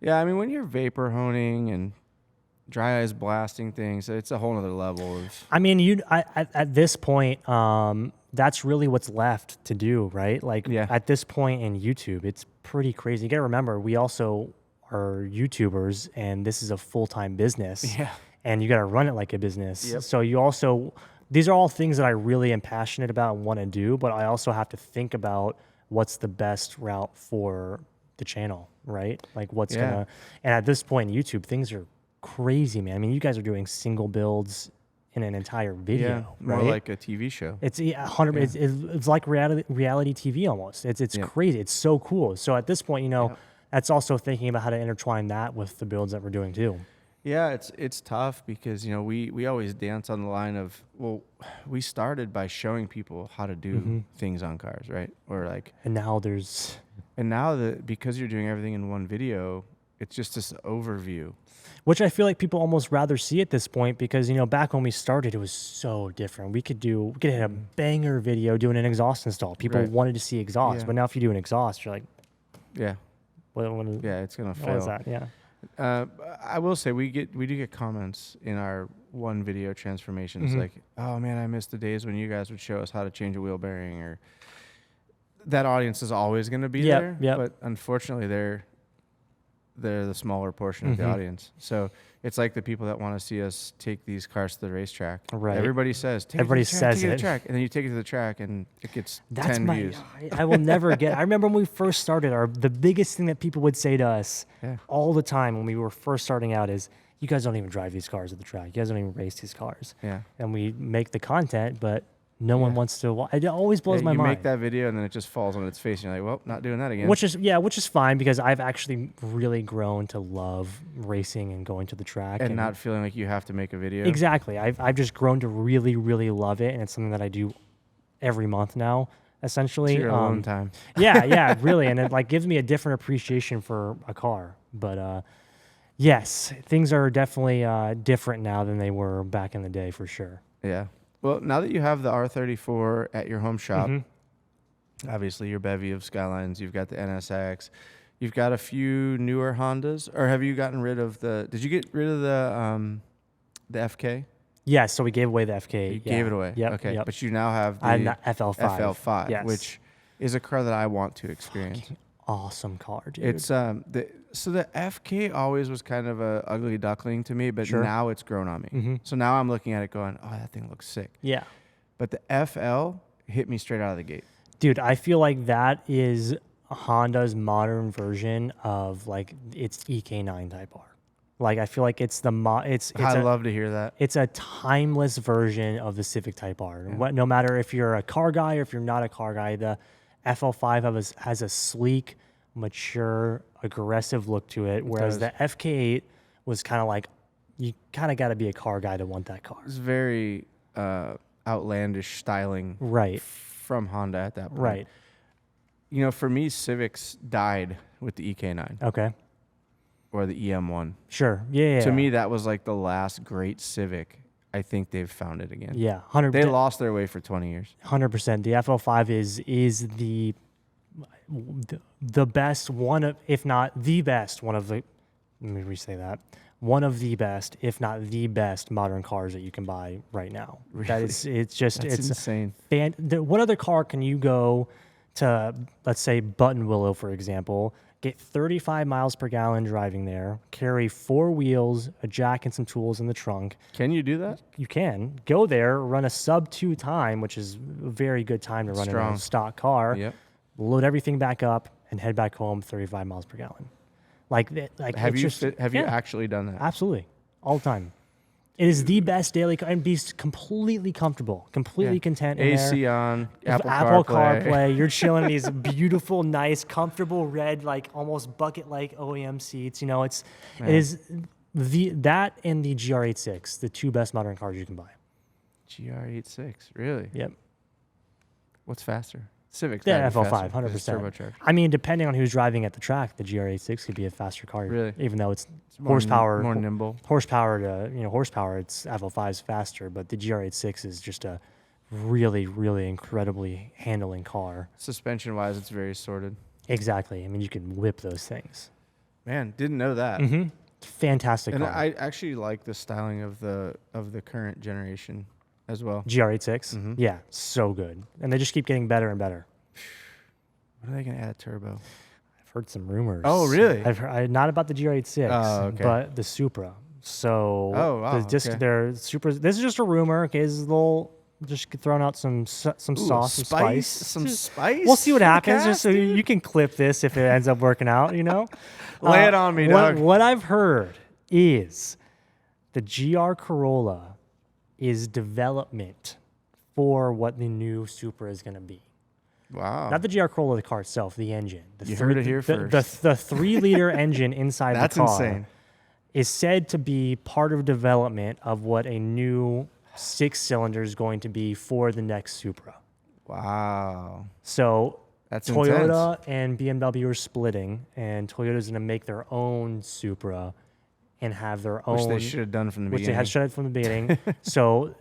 Yeah, I mean, when you're vapor honing and dry ice blasting things, it's a whole other level of... I mean, at this point, that's really what's left to do, right? Like, at this point in YouTube, it's pretty crazy. You got to remember, we also are YouTubers, and this is a full-time business. Yeah. And you got to run it like a business. Yep. So you also... These are all things that I really am passionate about and want to do, but I also have to think about what's the best route for the channel, right? Like what's gonna, and at this point in YouTube, things are crazy, man. I mean, you guys are doing single builds in an entire video, more right? like a TV show. It's 100. It's like reality TV almost. It's crazy. It's so cool. So at this point, that's also thinking about how to intertwine that with the builds that we're doing too. Yeah, it's tough because we always dance on the line of, well, we started by showing people how to do things on cars, right? Or like, and now because you're doing everything in one video, it's just this overview, which I feel like people almost rather see at this point because back when we started, it was so different. We could hit a banger video doing an exhaust install. People wanted to see exhaust, but now if you do an exhaust, you're like, it's gonna fail. What is that? Yeah. I will say we do get comments in our one video transformations like, oh man, I miss the days when you guys would show us how to change a wheel bearing. Or that audience is always going to be there, but unfortunately they're the smaller portion of the audience. So it's like the people that want to see us take these cars to the racetrack. Right. Everybody says, take it to the track. And then you take it to the track and it gets 10 views. I will never get. I remember when we first started, the biggest thing that people would say to us all the time when we were first starting out is, you guys don't even drive these cars at the track. You guys don't even race these cars. Yeah. And we make the content, but no one wants to watch. It always blows my mind. You make that video and then it just falls on its face. And you're like, well, not doing that again. Which is fine because I've actually really grown to love racing and going to the track. And not feeling like you have to make a video. Exactly. I've just grown to really, really love it. And it's something that I do every month now, essentially. It's your alone time. Yeah, really. And it gives me a different appreciation for a car. But yes, things are definitely different now than they were back in the day for sure. Yeah. Well, now that you have the R34 at your home shop, obviously your bevy of Skylines, you've got the NSX, you've got a few newer Hondas, or have you gotten rid of did you get rid of the FK? Yeah, so we gave away the FK. You gave it away. Yep, okay. Yep. But you now have the FL5. FL5, which is a car that I want to experience. Awesome car, dude. It's so the FK always was kind of a ugly duckling to me, but now it's grown on me. So now I'm looking at it going, oh, that thing looks sick. Yeah. But the FL hit me straight out of the gate. Dude, I feel like that is Honda's modern version of its EK9 Type R. I feel like it's I love to hear that. It's a timeless version of the Civic Type R. Yeah. No matter if you're a car guy or if you're not a car guy, the FL5 has a sleek, mature, aggressive look to it, whereas the FK8 was kind of like, you kind of got to be a car guy to want that car. It's very outlandish styling, right? from Honda at that point. Right. You know, for me, Civics died with the EK9. Okay. Or the EM1. Sure. Yeah. To me, that was like the last great Civic. I think they've found it again. Yeah. 100%. They lost their way for 20 years. 100%. The FL5 is the best one of, if not the best one of the. Let me re-say that. One of the best, if not the best, modern cars that you can buy right now. Really? That is, it's insane. What other car can you go to? Let's say Button Willow, for example. Get 35 miles per gallon driving there, carry 4 wheels, a jack, and some tools in the trunk. Can you do that? You can. Go there, run a sub-2 time, which is a very good time to run in a stock car. Yep. Load everything back up, and head back home 35 miles per gallon. Have you actually done that? Absolutely. All the time. It is the best daily car, and be completely comfortable, completely content in AC there. on, Apple CarPlay. You're chilling in these beautiful, nice, comfortable red, like almost bucket-like OEM seats. You know, it is that and the GR86, the 2 best modern cars you can buy. GR86, really? Yep. What's faster? Civics. Yeah, FL5, 100%. Turbocharged. I mean, depending on who's driving at the track, the GR86 could be a faster car. Really? Even though it's more horsepower, more nimble. Horsepower, it's FL5 is faster, but the GR86 is just a really, really incredibly handling car. Suspension-wise, it's very sorted. Exactly. I mean, you can whip those things. Man, didn't know that. Mm-hmm. Fantastic car. I actually like the styling of the current generation as well. GR86? Mm-hmm. Yeah, so good. And they just keep getting better and better. When are they going to add a turbo? I've heard some rumors. Oh, really? I've heard, not about the GR86, but the Supra. So, their Supra. This is just a rumor. Okay, this is a little, just throwing out some sauce, some spice. Some spice? We'll see what happens, just so you can clip this if it ends up working out, you know? Lay it on me, dog. What I've heard is the GR Corolla is development for what the new Supra is going to be. Wow. Not the GR Corolla, the car itself, the engine. You heard it here first. The 3-liter engine inside the car. That's insane. Is said to be part of development of what a new 6-cylinder is going to be for the next Supra. Wow. So that's Toyota intense. and BMW are splitting, and Toyota's going to make their own Supra and have their own. Which they should have done from the beginning. Which they had should have from the beginning. So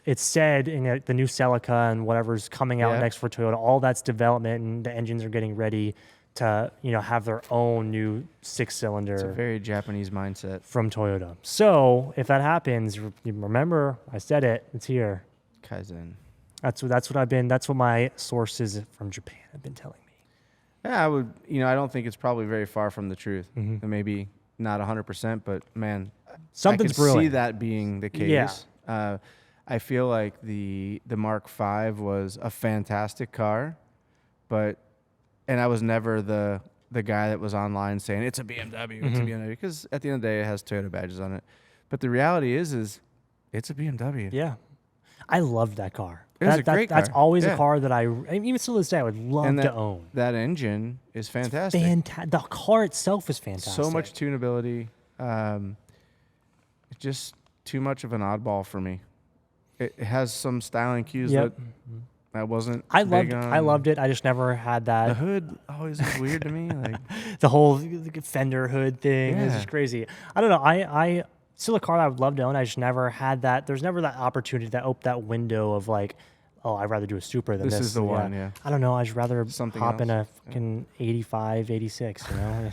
it's said in the new Celica and whatever's coming out next for Toyota, all that's development, and the engines are getting ready to have their own new 6-cylinder. It's a very Japanese mindset from Toyota. So if that happens, remember I said it. It's here. Kaizen. That's what my sources from Japan have been telling me. Yeah, I would. I don't think it's probably very far from the truth. Mm-hmm. Maybe not 100%, but man, something's brewing. I can see that being the case. Yeah. I feel like the Mark V was a fantastic car, and I was never the guy that was online saying it's a BMW, it's a BMW, because at the end of the day it has Toyota badges on it. But the reality is it's a BMW. Yeah, I loved that car. It was a great car. That's always a car that I even still to this day I would love to own. That engine is fantastic. The car itself is fantastic. So much tunability. Just too much of an oddball for me. It has some styling cues that I wasn't. I loved it. I just never had that. The hood always was weird to me. Like the whole fender hood thing is just crazy. I don't know. I still a car that I would love to own. I just never had that. There's never that opportunity, that window of like, oh, I'd rather do a Supra than this. This is the one, yeah. I don't know. I'd rather hop else. in a fucking 85, 86, I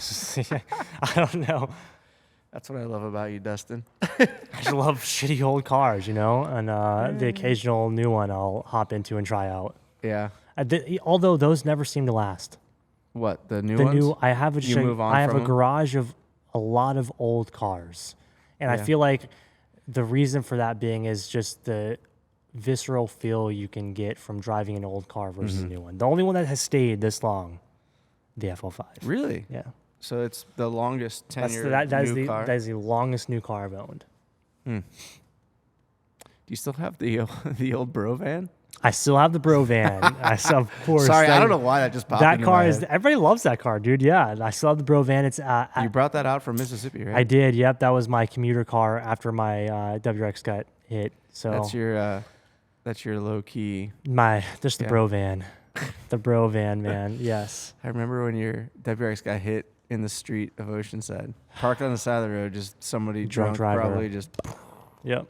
don't know. That's what I love about you, Dustin. I just love shitty old cars, and the occasional new one I'll hop into and try out. Yeah. Although those never seem to last. What, the new ones? I have a garage of a lot of old cars. And I feel like the reason for that being is just the visceral feel you can get from driving an old car versus a new one. The only one that has stayed this long, the FL5. Really? Yeah. So it's the longest tenure new car? That is the longest new car I've owned. Do you still have the old Bro van? I still have the Bro van. Of course. Sorry, I don't know why that just popped into my head. Everybody loves that car, dude. Yeah, I still have the Bro van. It's you brought that out from Mississippi, right? I did. Yep, that was my commuter car after my WRX got hit. So that's That's your low key. Just the bro van. The bro van, man. Yes. I remember when your WRX got hit in the street of Oceanside. Parked on the side of the road, just somebody drunk driver. Probably just. Yep.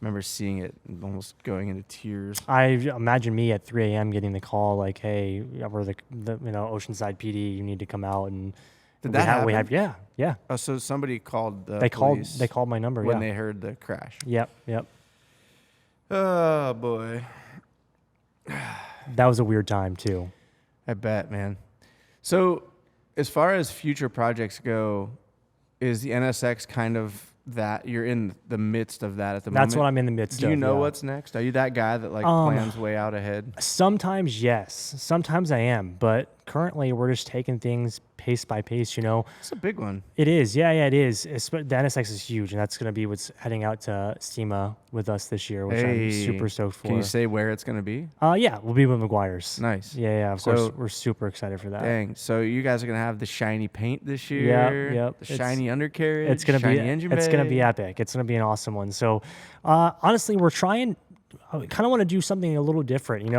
Remember seeing it and almost going into tears. I imagine me at 3 a.m. getting the call like, "Hey, we're the Oceanside PD. You need to come out." And did that happen? Yeah. Oh, so somebody called the police. They called my number when they heard the crash. Yep. Oh boy, that was a weird time too. I bet, man. So, as far as future projects go, is the NSX kind of that you're in the midst of that at the moment? That's what I'm in the midst of. Do you know what's next? Are you that guy that plans way out ahead? Sometimes yes, sometimes I am, but currently we're just taking things pace by pace. It's a big one. It is, yeah, it is. The NSX is huge, and that's going to be what's heading out to SEMA with us this year, which I'm super stoked for. Can you say where it's going to be? Yeah, we'll be with McGuire's. Nice. Yeah, of course. We're super excited for that. Dang. So you guys are going to have the shiny paint this year. Yep. The shiny undercarriage. It's going to be engine It's going to be epic. It's going to be an awesome one. So, honestly, I kind of want to do something a little different.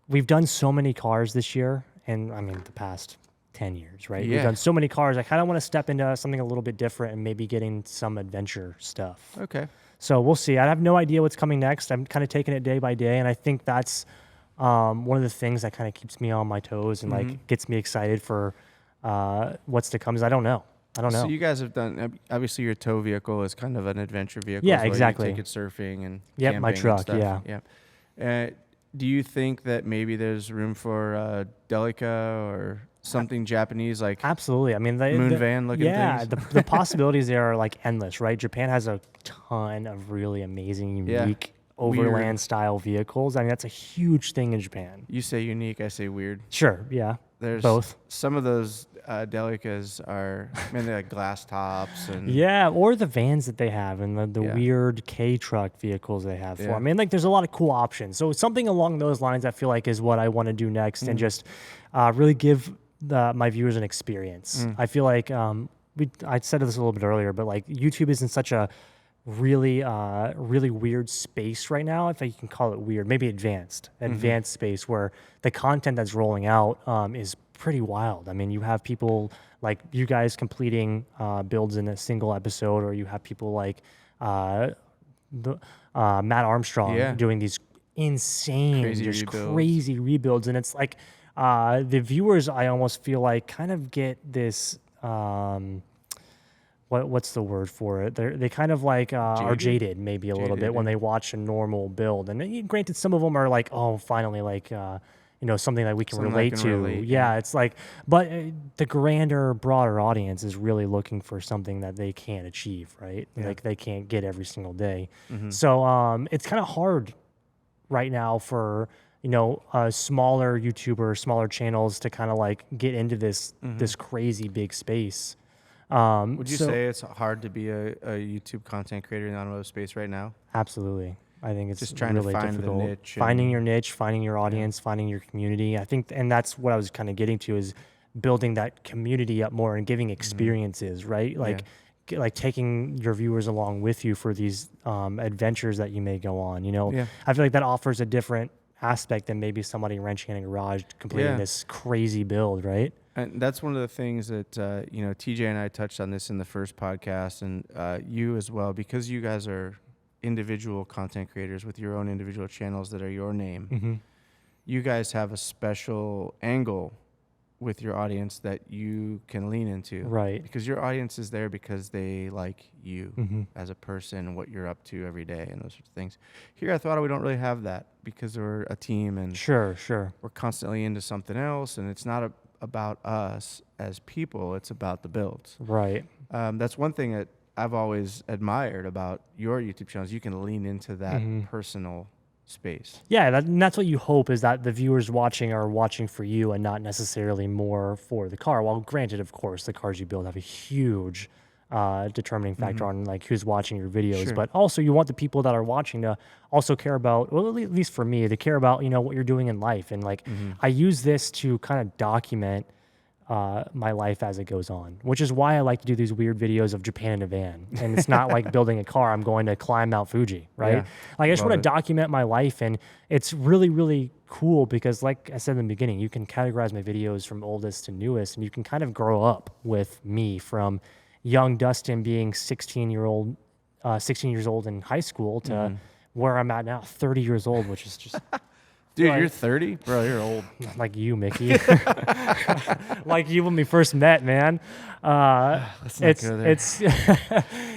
We've done so many cars this year, and I mean the past 10 years, right? Yeah. We've done so many cars. I kind of want to step into something a little bit different and maybe getting some adventure stuff. Okay. So we'll see. I have no idea what's coming next. I'm kind of taking it day by day, and I think that's one of the things that kind of keeps me on my toes and gets me excited for what's to come. Is I don't know. So you guys have done, obviously your tow vehicle is kind of an adventure vehicle. Yeah, exactly. You take it surfing and camping my truck, and stuff. Yeah. Do you think that maybe there's room for Delica or something Japanese like absolutely? I mean, moon van looking things? Yeah, the possibilities there are endless, right? Japan has a ton of really amazing, unique overland style vehicles. I mean, that's a huge thing in Japan. You say unique, I say weird. Sure, yeah. There's both. Some of those Delicas are mainly like glass tops and or the vans that they have and the weird K truck vehicles they have for. I mean, there's a lot of cool options. So something along those lines, I feel like, is what I want to do next, and just really give my viewers an experience. I feel like I said this a little bit earlier, but YouTube is in such a really weird space right now, if you can call it weird, maybe advanced space, where the content that's rolling out is pretty wild. I mean, you have people like you guys completing builds in a single episode, or you have people like Matt Armstrong doing these insane, crazy rebuilds, and it's like the viewers, I almost feel like, kind of get this. What's the word for it? They kind of are jaded maybe a little bit when they watch a normal build. And granted, some of them are like, oh, finally, something that we can relate to. Yeah, it's like, but the grander, broader audience is really looking for something that they can't achieve, right? Yeah. They can't get every single day. So it's kind of hard right now for smaller YouTubers, smaller channels to kind of get into this crazy big space. Would you say it's hard to be a YouTube content creator in the automotive space right now? Absolutely. I think it's just trying really to find difficult. the niche. Finding your niche, finding your audience, finding your community. I think, and that's what I was kind of getting to, is building that community up more and giving experiences, right? Like taking your viewers along with you for these adventures that you may go on. I feel like that offers a different aspect than maybe somebody wrenching in a garage completing this crazy build, right? And that's one of the things that, TJ and I touched on this in the first podcast, and you as well, because you guys are individual content creators with your own individual channels that are your name. You guys have a special angle with your audience that you can lean into. Right. Because your audience is there because they like you as a person, what you're up to every day, and those sorts of things. Here at Throttle, we don't really have that because we're a team, and sure, we're constantly into something else, and it's not about us as people, it's about the builds. Right. That's one thing that I've always admired about your YouTube channels. You can lean into that personal space. Yeah, that's what you hope, is that the viewers watching are watching for you and not necessarily more for the car. Well, granted, of course, the cars you build have a huge determining factor on who's watching your videos, but also you want the people that are watching to also care about, well, at least for me, to care about what you're doing in life. And I use this to kind of document my life as it goes on, which is why I like to do these weird videos of Japan in a van. And it's not like building a car. I'm going to climb Mount Fuji, right? Yeah, Like I just want to document my life, and it's really, really cool because, like I said in the beginning, you can categorize my videos from oldest to newest, and you can kind of grow up with me from young Dustin being 16 years old in high school to where I'm at now, 30 years old, which is just... Dude, you're 30? Bro, you're old. Like you, Mickey. Like you when we first met, man.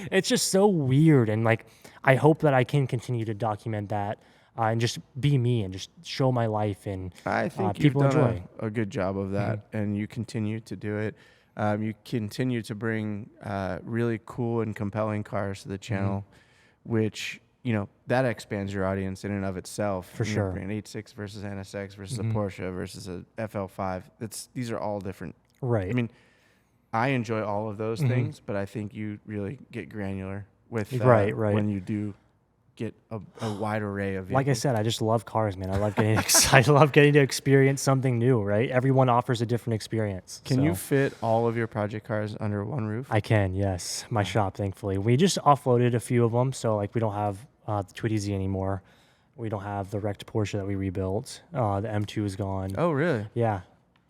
It's just so weird. And like, I hope that I can continue to document that and just be me and just show my life. And I think people you've done enjoy a good job of that, and you continue to do it. You continue to bring really cool and compelling cars to the channel, which... that expands your audience in and of itself. For sure. An 8.6 versus NSX versus a Porsche versus a FL5. These are all different. Right. I mean, I enjoy all of those things, but I think you really get granular with right. when you do get a wide array of vehicles. Like I said, I just love cars, man. I love getting excited. I love getting to experience something new, right? Everyone offers a different experience. Can you fit all of your project cars under one roof? I can, yes. My shop, thankfully. We just offloaded a few of them, so like we don't have the Twizy anymore. We don't have the wrecked Porsche that we rebuilt. The M2 is gone. Oh, really? Yeah.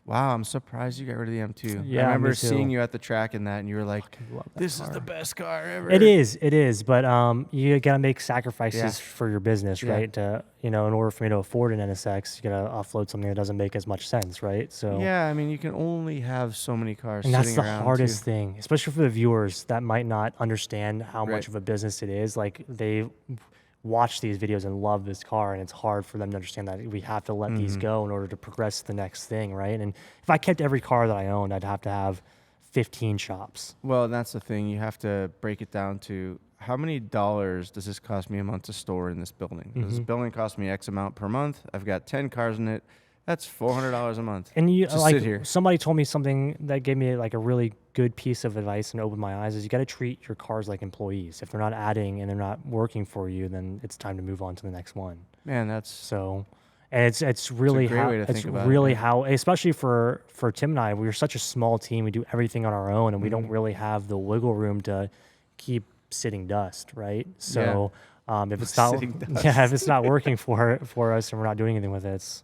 Wow, I'm surprised you got rid of the M2. Yeah, I remember me too. seeing you at the track in that, and you were like, this is the best car ever. It is. But you got to make sacrifices for your business, right? To, in order for me to afford an NSX, you got to offload something that doesn't make as much sense, right? So yeah, I mean, you can only have so many cars and that's sitting the around, hardest too. thing, especially for the viewers that might not understand how much of a business it is. Like they watch these videos and love this car, and it's hard for them to understand that we have to let these go in order to progress to the next thing, right? And if I kept every car that I owned, I'd have to have 15 shops. Well, that's the thing. You have to break it down to how many dollars does this cost me a month to store in this building? Does this building cost me X amount per month? I've got 10 cars in it. That's $400 a month. And you to like sit here. Somebody told me something that gave me like a really good piece of advice and opened my eyes is you got to treat your cars like employees. If they're not adding and they're not working for you, then it's time to move on to the next one. Man, that's so, and it's really a great how way to it's think about really it, how, especially for Tim and I, we're such a small team. We do everything on our own, and we don't really have the wiggle room to keep sitting dust, right? So, if it's not if it's not working for us and we're not doing anything with it, it's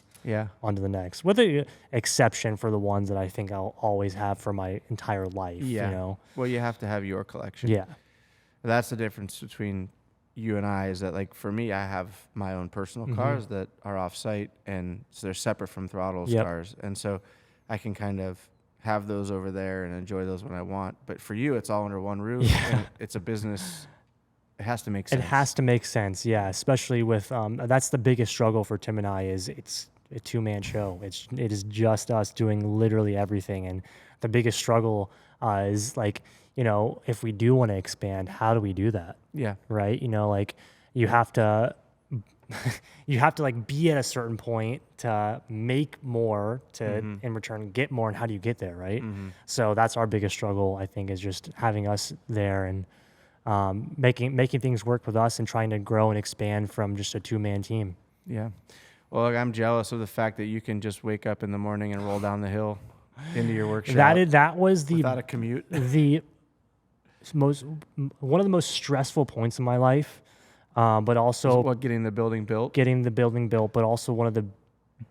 on to the next, with the exception for the ones that I think I'll always have for my entire life. Well, you have to have your collection. That's the difference between you and I, is that like for me, I have my own personal cars that are off site, and so they're separate from Throttle's cars, and so I can kind of have those over there and enjoy those when I want. But for you, it's all under one roof. And it's a business. It has to make sense. It has to make sense, especially with that's the biggest struggle for Tim and I, is it's a two-man show. It is just us doing literally everything, and the biggest struggle is like, if we do want to expand, how do we do that? Right. Like you have to like be at a certain point to make more to in return get more, and how do you get there, right? So that's our biggest struggle, I think, is just having us there and making things work with us and trying to grow and expand from just a two-man team. Well, look, I'm jealous of the fact that you can just wake up in the morning and roll down the hill into your workshop. That was without a commute. One of the most stressful points in my life, but also getting the building built. But also one of the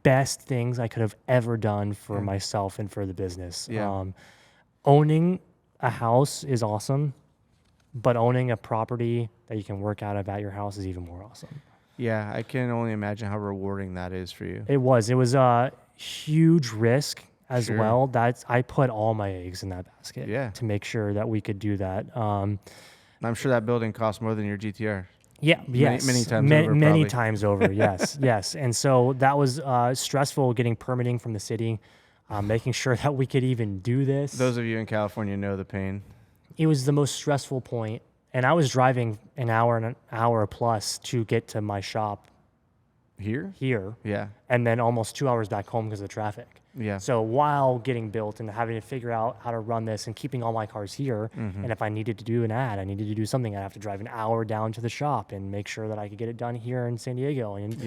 best things I could have ever done for myself and for the business. Owning a house is awesome, but owning a property that you can work out of at your house is even more awesome. Yeah, I can only imagine how rewarding that is for you. It was a huge risk as well. I put all my eggs in that basket to make sure that we could do that. I'm sure that building cost more than your GTR. Many times over. Yes. And so that was stressful, getting permitting from the city, making sure that we could even do this. Those of you in California know the pain. It was the most stressful point. And I was driving an hour plus to get to my shop. Here? Yeah. And then almost 2 hours back home because of the traffic. Yeah. So while getting built and having to figure out how to run this and keeping all my cars here, and if I needed to do an ad, I needed to do something, I'd have to drive an hour down to the shop and make sure that I could get it done here in San Diego. And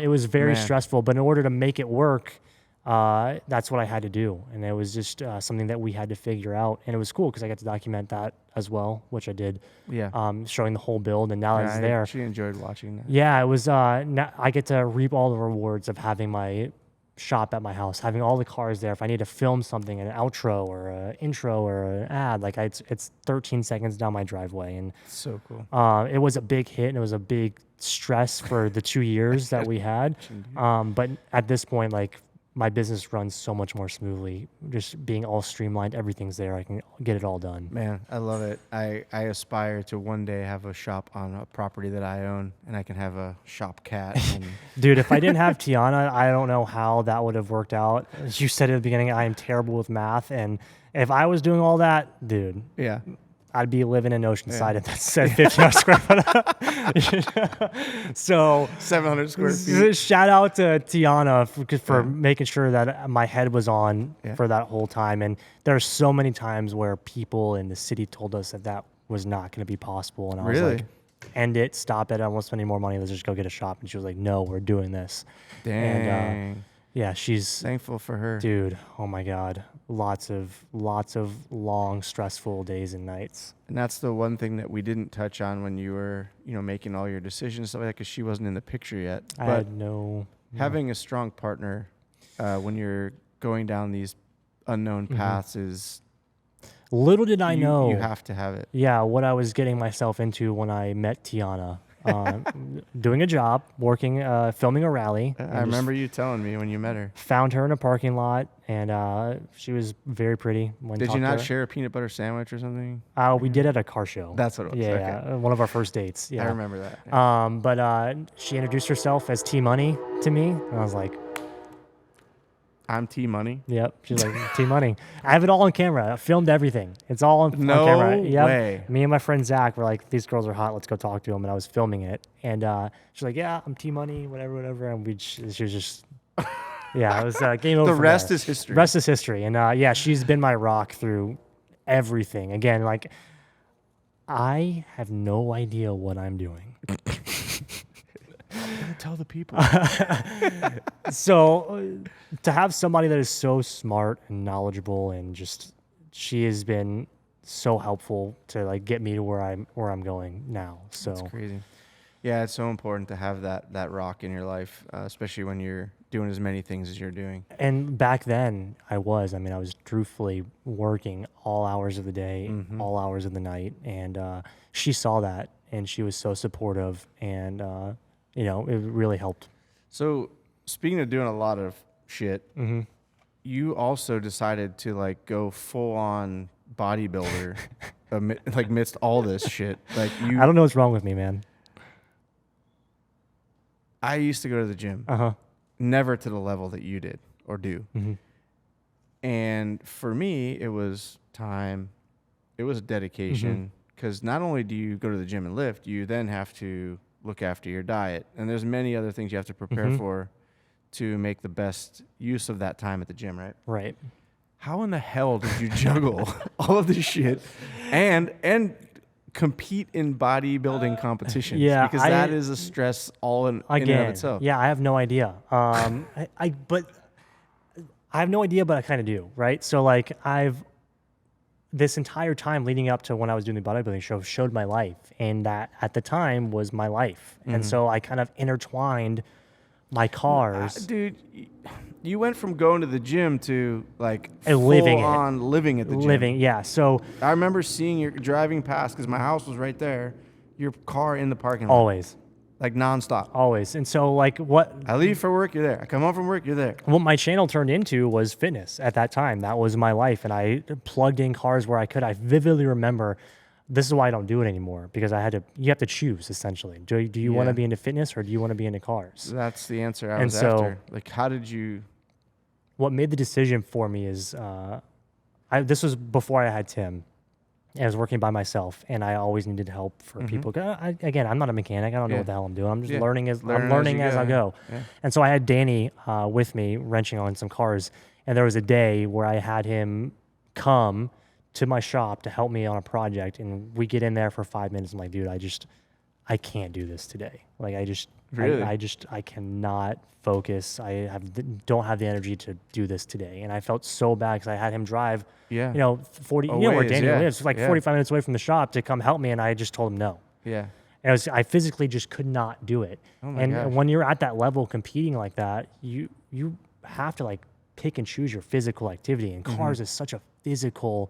it was very stressful. But in order to make it work, that's what I had to do. And it was just something that we had to figure out. And it was cool because I got to document that as well, which I did. Yeah. Showing the whole build. And now that it's there. She enjoyed watching that. Yeah, it was, now I get to reap all the rewards of having my shop at my house, having all the cars there. If I need to film something, an outro or an intro or an ad, like it's 13 seconds down my driveway. And so cool. It was a big hit and it was a big stress for the 2 years that we had. But at this point, like, my business runs so much more smoothly, just being all streamlined. Everything's there. I can get it all done. Man, I love it. I aspire to one day have a shop on a property that I own, and I can have a shop cat. And Dude, if I didn't have Tiana, I don't know how that would have worked out. As you said at the beginning, I am terrible with math. And if I was doing all that, dude, yeah, I'd be living in Oceanside at that 15 square foot. So 700 square feet. Shout out to Tiana for making sure that my head was on for that whole time. And there are so many times where people in the city told us that was not going to be possible. And I was like, end it, stop it. I won't spend any more money. Let's just go get a shop. And she was like, no, we're doing this. Dang. And yeah, she's thankful for her. Dude, oh my God. Lots of long, stressful days and nights. And that's the one thing that we didn't touch on when you were, making all your decisions, stuff like that, because she wasn't in the picture yet. I had no. Having a strong partner when you're going down these unknown paths is. Little did I know. You have to have it. Yeah, what I was getting myself into when I met Tiana. Doing a job, working, filming a rally. I remember you telling me when you met her. Found her in a parking lot, and she was very pretty. Did you not share a peanut butter sandwich or something? We did at a car show. That's what it was. Yeah, one of our first dates. Yeah, I remember that. Yeah. But she introduced herself as T Money to me, and I was like, I'm T Money. Yep. She's like, T Money. I have it all on camera. I filmed everything. It's all on camera. No way. Me and my friend Zach were like, these girls are hot. Let's go talk to them. And I was filming it. And she's like, yeah, I'm T Money, whatever. And she was just, yeah, it was game over. The rest is history. Rest is history. And yeah, she's been my rock through everything. Again, like, I have no idea what I'm doing. Tell the people. So to have somebody that is so smart and knowledgeable and just she has been so helpful to like get me to where I'm going now. So that's crazy. Yeah, it's so important to have that rock in your life, especially when you're doing as many things as you're doing. And back then I was truthfully working all hours of the day, all hours of the night. And she saw that and she was so supportive and it really helped. So speaking of doing a lot of shit, you also decided to like go full on bodybuilder amidst all this shit. Like I don't know what's wrong with me, man. I used to go to the gym, never to the level that you did or do. And for me, it was time, it was dedication, because not only do you go to the gym and lift, you then have to look after your diet. And there's many other things you have to prepare for to make the best use of that time at the gym, right? Right. How in the hell did you juggle all of this shit and compete in bodybuilding competitions? Yeah, because that is a stress all in and of itself. Yeah, I have no idea. But I have no idea, but I kind of do, right? So like this entire time leading up to when I was doing the bodybuilding show showed my life, and that at the time was my life. And so I kind of intertwined my cars. Dude, you went from going to the gym to like living at the gym. Living, yeah. So I remember seeing your driving past because my house was right there, your car in the parking lot. Always. Like nonstop. Always. And so like what I leave for work, you're there. I come home from work, you're there. What my channel turned into was fitness at that time. That was my life. And I plugged in cars where I could. I vividly remember, this is why I don't do it anymore, because you have to choose essentially. Do you want to be into fitness or do you want to be into cars? That's the answer I was after. Like, how did you? What made the decision for me is, this was before I had Tim. I was working by myself, and I always needed help for people. Again, I'm not a mechanic. I don't know what the hell I'm doing. I'm just learning as I go. Yeah. And so I had Danny with me wrenching on some cars, and there was a day where I had him come to my shop to help me on a project, and we get in there for 5 minutes. I'm like, dude, I I can't do this today. Like Really? I cannot focus. Don't have the energy to do this today. And I felt so bad because I had him drive, 40, where Daniel lives, like 45 minutes away from the shop to come help me. And I just told him no. Yeah. And I physically just could not do it. Oh my gosh. When you're at that level competing like that, you have to like pick and choose your physical activity. And cars is such a physically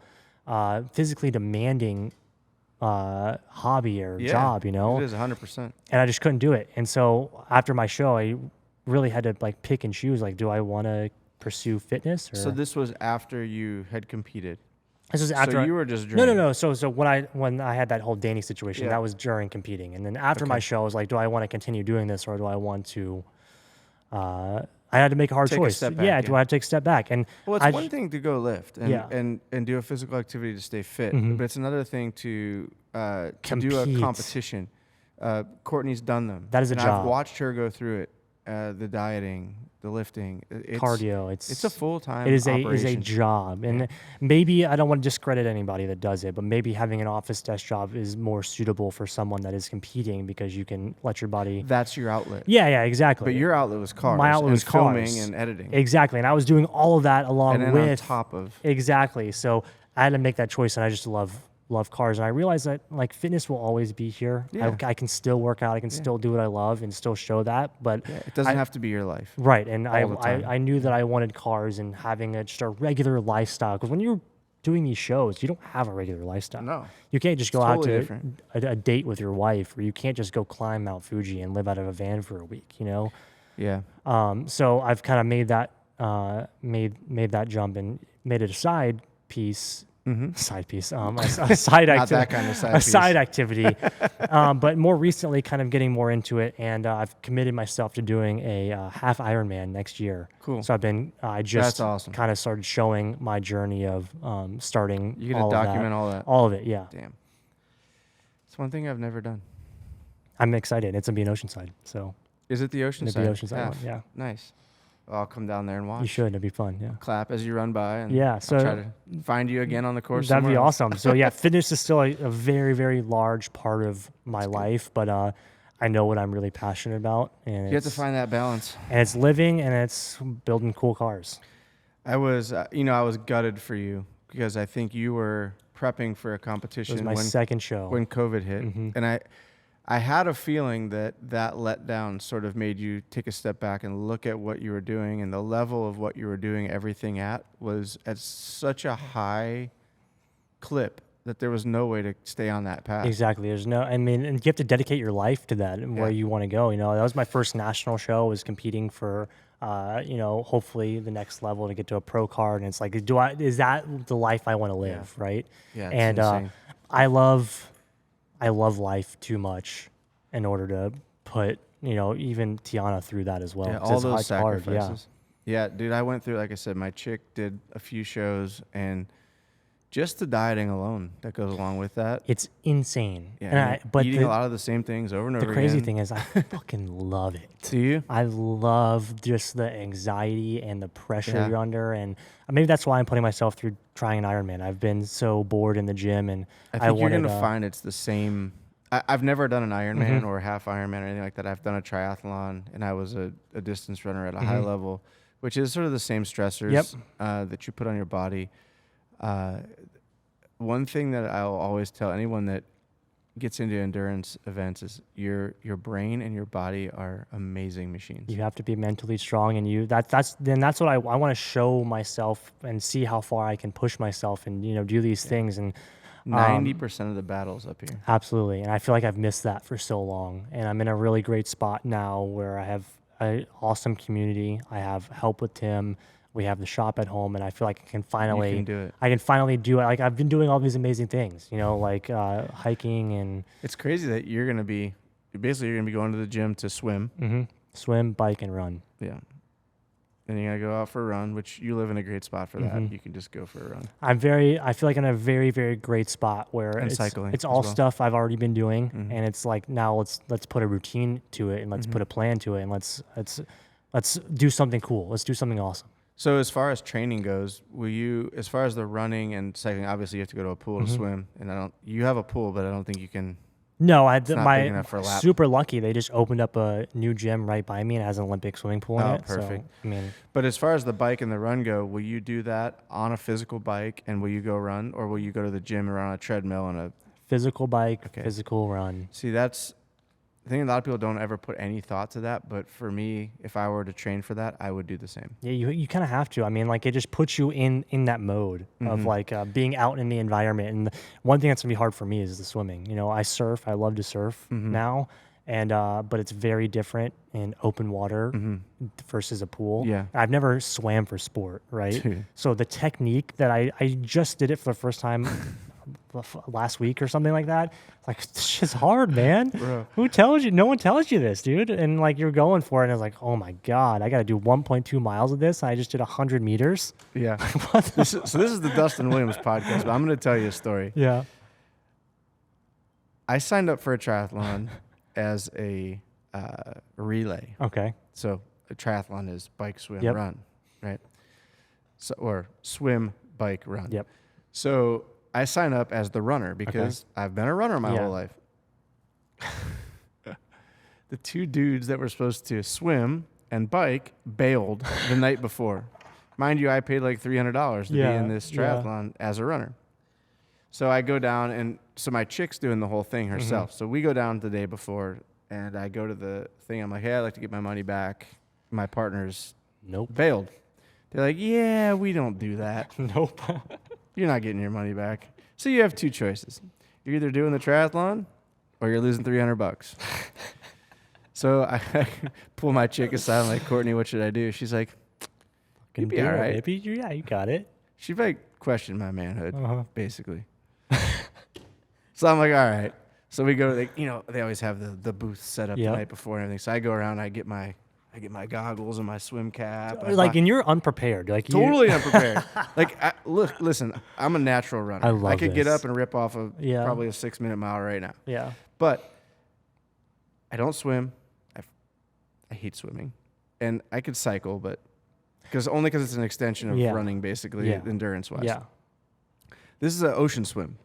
demanding hobby or job, It is 100%. And I just couldn't do it. And so after my show, I really had to like pick and choose. Like, do I want to pursue fitness? Or? So this was after you had competed. This was after. So you were just drained. No. So when I had that whole Danny situation, that was during competing. And then after my show, I was like, do I want to continue doing this or do I want to? I had to make a hard choice. Do I have to take a step back? And it's one thing to go lift and do a physical activity to stay fit, but it's another thing to do a competition. Courtney's done them. That is a job. I've watched her go through it. The dieting, the lifting, cardio. It's a full-time. It is a job, and maybe I don't want to discredit anybody that does it, but maybe having an office desk job is more suitable for someone that is competing because you can let your body. That's your outlet. Yeah, exactly. But your outlet was cars. My outlet was filming cars. And editing. Exactly, and I was doing all of that along and with on top of exactly. So I had to make that choice, and I just love cars, and I realized that like fitness will always be here. I can still work out, I can still do what I love and still show that, but it doesn't have to be your life, right? And I knew that I wanted cars and having just a regular lifestyle, because when you're doing these shows, you don't have a regular lifestyle. No, you can't just go out to a date with your wife, or you can't just go climb Mount Fuji and live out of a van for a week, So I've kind of made that jump and made it a side piece. Side piece, a side activity, but more recently, kind of getting more into it, and I've committed myself to doing a half Ironman next year. Cool. So I just awesome. Kind of started showing my journey of starting. You're gonna document all of it, yeah. Damn, it's one thing I've never done. I'm excited. It's gonna be in Oceanside, so. Is it the Oceanside? It'll be Oceanside one, yeah. Nice. I'll come down there and watch. You should. It'd be fun. Yeah. Clap as you run by. And so I'll try to find you again on the course. That'd be awesome. So fitness is still a very, very large part of my life, but I know what I'm really passionate about, and you have to find that balance. And it's living, and it's building cool cars. I was, I was gutted for you because I think you were prepping for a competition. It was my second show when COVID hit, and I had a feeling that letdown sort of made you take a step back and look at what you were doing, and the level of what you were doing everything at was at such a high clip that there was no way to stay on that path. Exactly. And you have to dedicate your life to that and where you want to go. That was my first national show. I was competing for, hopefully the next level to get to a pro card. And it's like, is that the life I want to live? Yeah. Right. Yeah. And insane. I love life too much in order to put, even Tiana through that as well. Yeah, all those sacrifices. Hard, yeah, dude, I went through, like I said, my chick did a few shows, and just the dieting alone that goes along with that. It's insane. Yeah, but eating a lot of the same things over and over again. The crazy thing is I fucking love it. Do you? I love just the anxiety and the pressure you're under, and maybe that's why I'm putting myself through trying an Ironman. I've been so bored in the gym, and I think you're going to find it's the same. I've never done an Ironman or a half Ironman or anything like that. I've done a triathlon, and I was a distance runner at a high level, which is sort of the same stressors that you put on your body. One thing that I'll always tell anyone that gets into endurance events is your brain and your body are amazing machines. You have to be mentally strong, and that's what I want to show myself and see how far I can push myself and do these things. And 90% of the battles up here. Absolutely, and I feel like I've missed that for so long, and I'm in a really great spot now where I have an awesome community. I have help with Tim. We have the shop at home, and I feel like I can finally do it. Like I've been doing all these amazing things, like hiking, and it's crazy that you're gonna be going to the gym to swim, swim, bike, and run. Yeah, and you gotta go out for a run, which you live in a great spot for that. You can just go for a run. I feel like I'm in a very, very great spot where cycling. It's all stuff I've already been doing, and it's like now let's put a routine to it, and let's put a plan to it, and let's do something cool. Let's do something awesome. So as far as training goes, as far as the running and cycling, obviously you have to go to a pool to swim, and you have a pool, but I don't think you can No, I It's had not big enough for a lap. super lucky. They just opened up a new gym right by me and it has an Olympic swimming pool in it. Perfect. So, I mean, But as far as the bike and the run go, will you do that on a physical bike and will you go run, or will you go to the gym and run on a treadmill and a physical bike, physical run. See, that's I think a lot of people don't ever put any thought to that, but for me, if I were to train for that, I would do the same. Yeah, you kind of have to. I mean, like it just puts you in that mode of like being out in the environment. And one thing that's gonna be hard for me is the swimming. You know, I surf. I love to surf now, and but it's very different in open water versus a pool. Yeah, I've never swam for sport, right? Dude. So the technique that I just did it for the first time last week or something like that. Like, it's just hard, man. Bro. Who tells you? No one tells you this, dude. And like, you're going for it, and it's like, oh my god, I got to do 1.2 miles of this. And I just did 100 meters. Yeah. This is the Dustin Williams podcast, but I'm going to tell you a story. Yeah. I signed up for a triathlon as a relay. Okay. So a triathlon is bike, swim, Yep. run, right? So, or swim, bike, run. Yep. So I sign up as the runner because I've been a runner my whole life. The two dudes that were supposed to swim and bike bailed the night before. Mind you, I paid like $300 to be in this triathlon as a runner. So I go down, and so my chick's doing the whole thing herself. So we go down the day before, and I go to the thing. I'm like, hey, I'd like to get my money back. My partner's bailed. They're like, yeah, we don't do that. Nope. You're not getting your money back. So you have two choices. You're either doing the triathlon or you're losing $300. So I pull my chick aside. I'm like, Courtney, what should I do? She's like, you'll be all right. Baby. Yeah, you got it. She like questioned my manhood, basically. So I'm like, all right. So we go, they always have the booth set up the night before and everything. So I go around, I get my goggles and my swim cap. And you're unprepared. Like totally unprepared. Like, listen, I'm a natural runner. I could get up and rip off probably a 6-minute mile right now. Yeah. But I don't swim. I hate swimming. And I could cycle, but because it's an extension of running, basically, endurance-wise. Yeah. This is an ocean swim.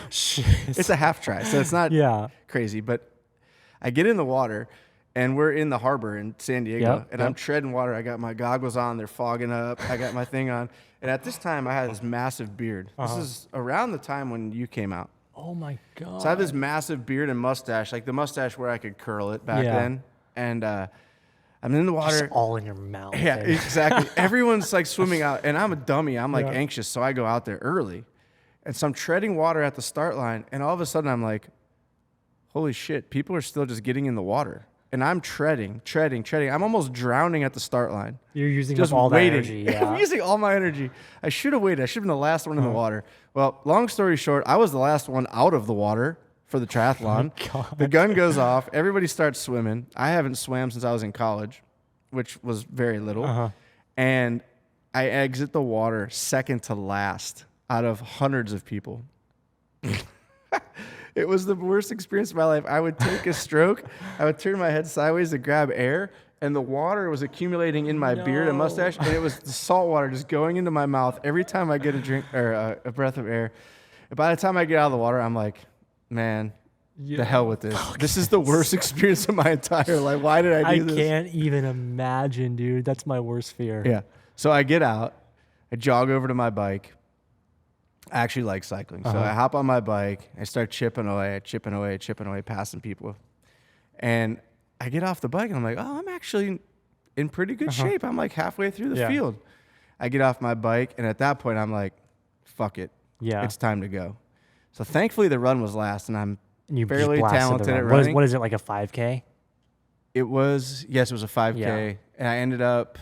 It's a half try, so it's not crazy. But I get in the water, and we're in the harbor in San Diego, and I'm treading water. I got my goggles on. They're fogging up. I got my thing on. And at this time, I had this massive beard. This is around the time when you came out. Oh, my God. So I have this massive beard and mustache, like the mustache where I could curl it back then. And I'm in the water. Just all in your mouth. Yeah, exactly. Everyone's like swimming out, and I'm a dummy. I'm like anxious, so I go out there early. And so I'm treading water at the start line, and all of a sudden I'm like, holy shit, people are still just getting in the water. And I'm treading. I'm almost drowning at the start line. You're using just all that energy. Yeah. I'm using all my energy. I should have waited. I should have been the last one in the water. Well, long story short, I was the last one out of the water for the triathlon. The gun goes off. Everybody starts swimming. I haven't swam since I was in college, which was very little. And I exit the water second to last out of hundreds of people. It was the worst experience of my life. I would take a stroke. I would turn my head sideways to grab air, and the water was accumulating in my beard and mustache, and it was the salt water just going into my mouth every time I get a drink or a breath of air. And by the time I get out of the water, I'm like, man, the hell with this. This is the worst experience of my entire life. Why did I do this? I can't even imagine, dude. That's my worst fear. Yeah. So I get out. I jog over to my bike. I actually like cycling. So I hop on my bike. I start chipping away, passing people. And I get off the bike, and I'm like, oh, I'm actually in pretty good shape. I'm like halfway through the field. I get off my bike, and at that point, I'm like, fuck it. Yeah. It's time to go. So thankfully, the run was last, and I'm fairly talented at running. What is it, like a 5K? It was a 5K. Yeah. And I ended up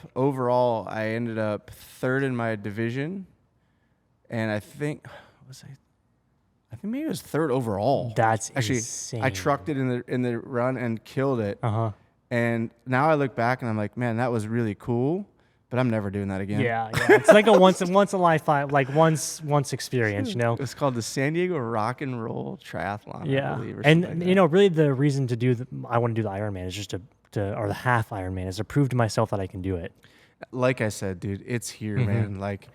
third in my division. And I think maybe it was third overall. That's actually insane. I trucked it in the run and killed it. And now I look back and I'm like, man, that was really cool, but I'm never doing that again. Yeah. It's like a once in a lifetime, like once experience, you know. It's called the San Diego Rock and Roll Triathlon. Yeah. I believe, and you know, really the reason to do I want to do the Ironman is just or the half Ironman is to prove to myself that I can do it. Like I said, dude, it's here, man. Like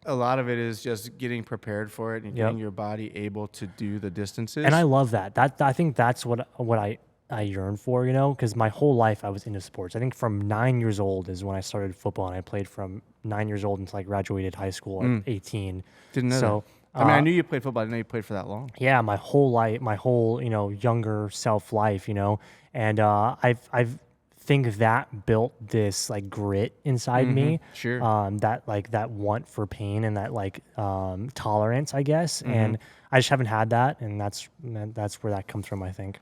a lot of it is just getting prepared for it and getting your body able to do the distances. And I love that. I think that's what I yearn for, because my whole life I was into sports. I think from 9 years old is when I started football, and I played from 9 years old until I graduated high school at 18. Didn't know that. I knew you played football. I didn't know you played for that long. Yeah, my whole life, my whole, younger self life, and I've think that built this like grit inside me. Sure. That want for pain and that tolerance, I guess. And I just haven't had that, and that's where that comes from, I think.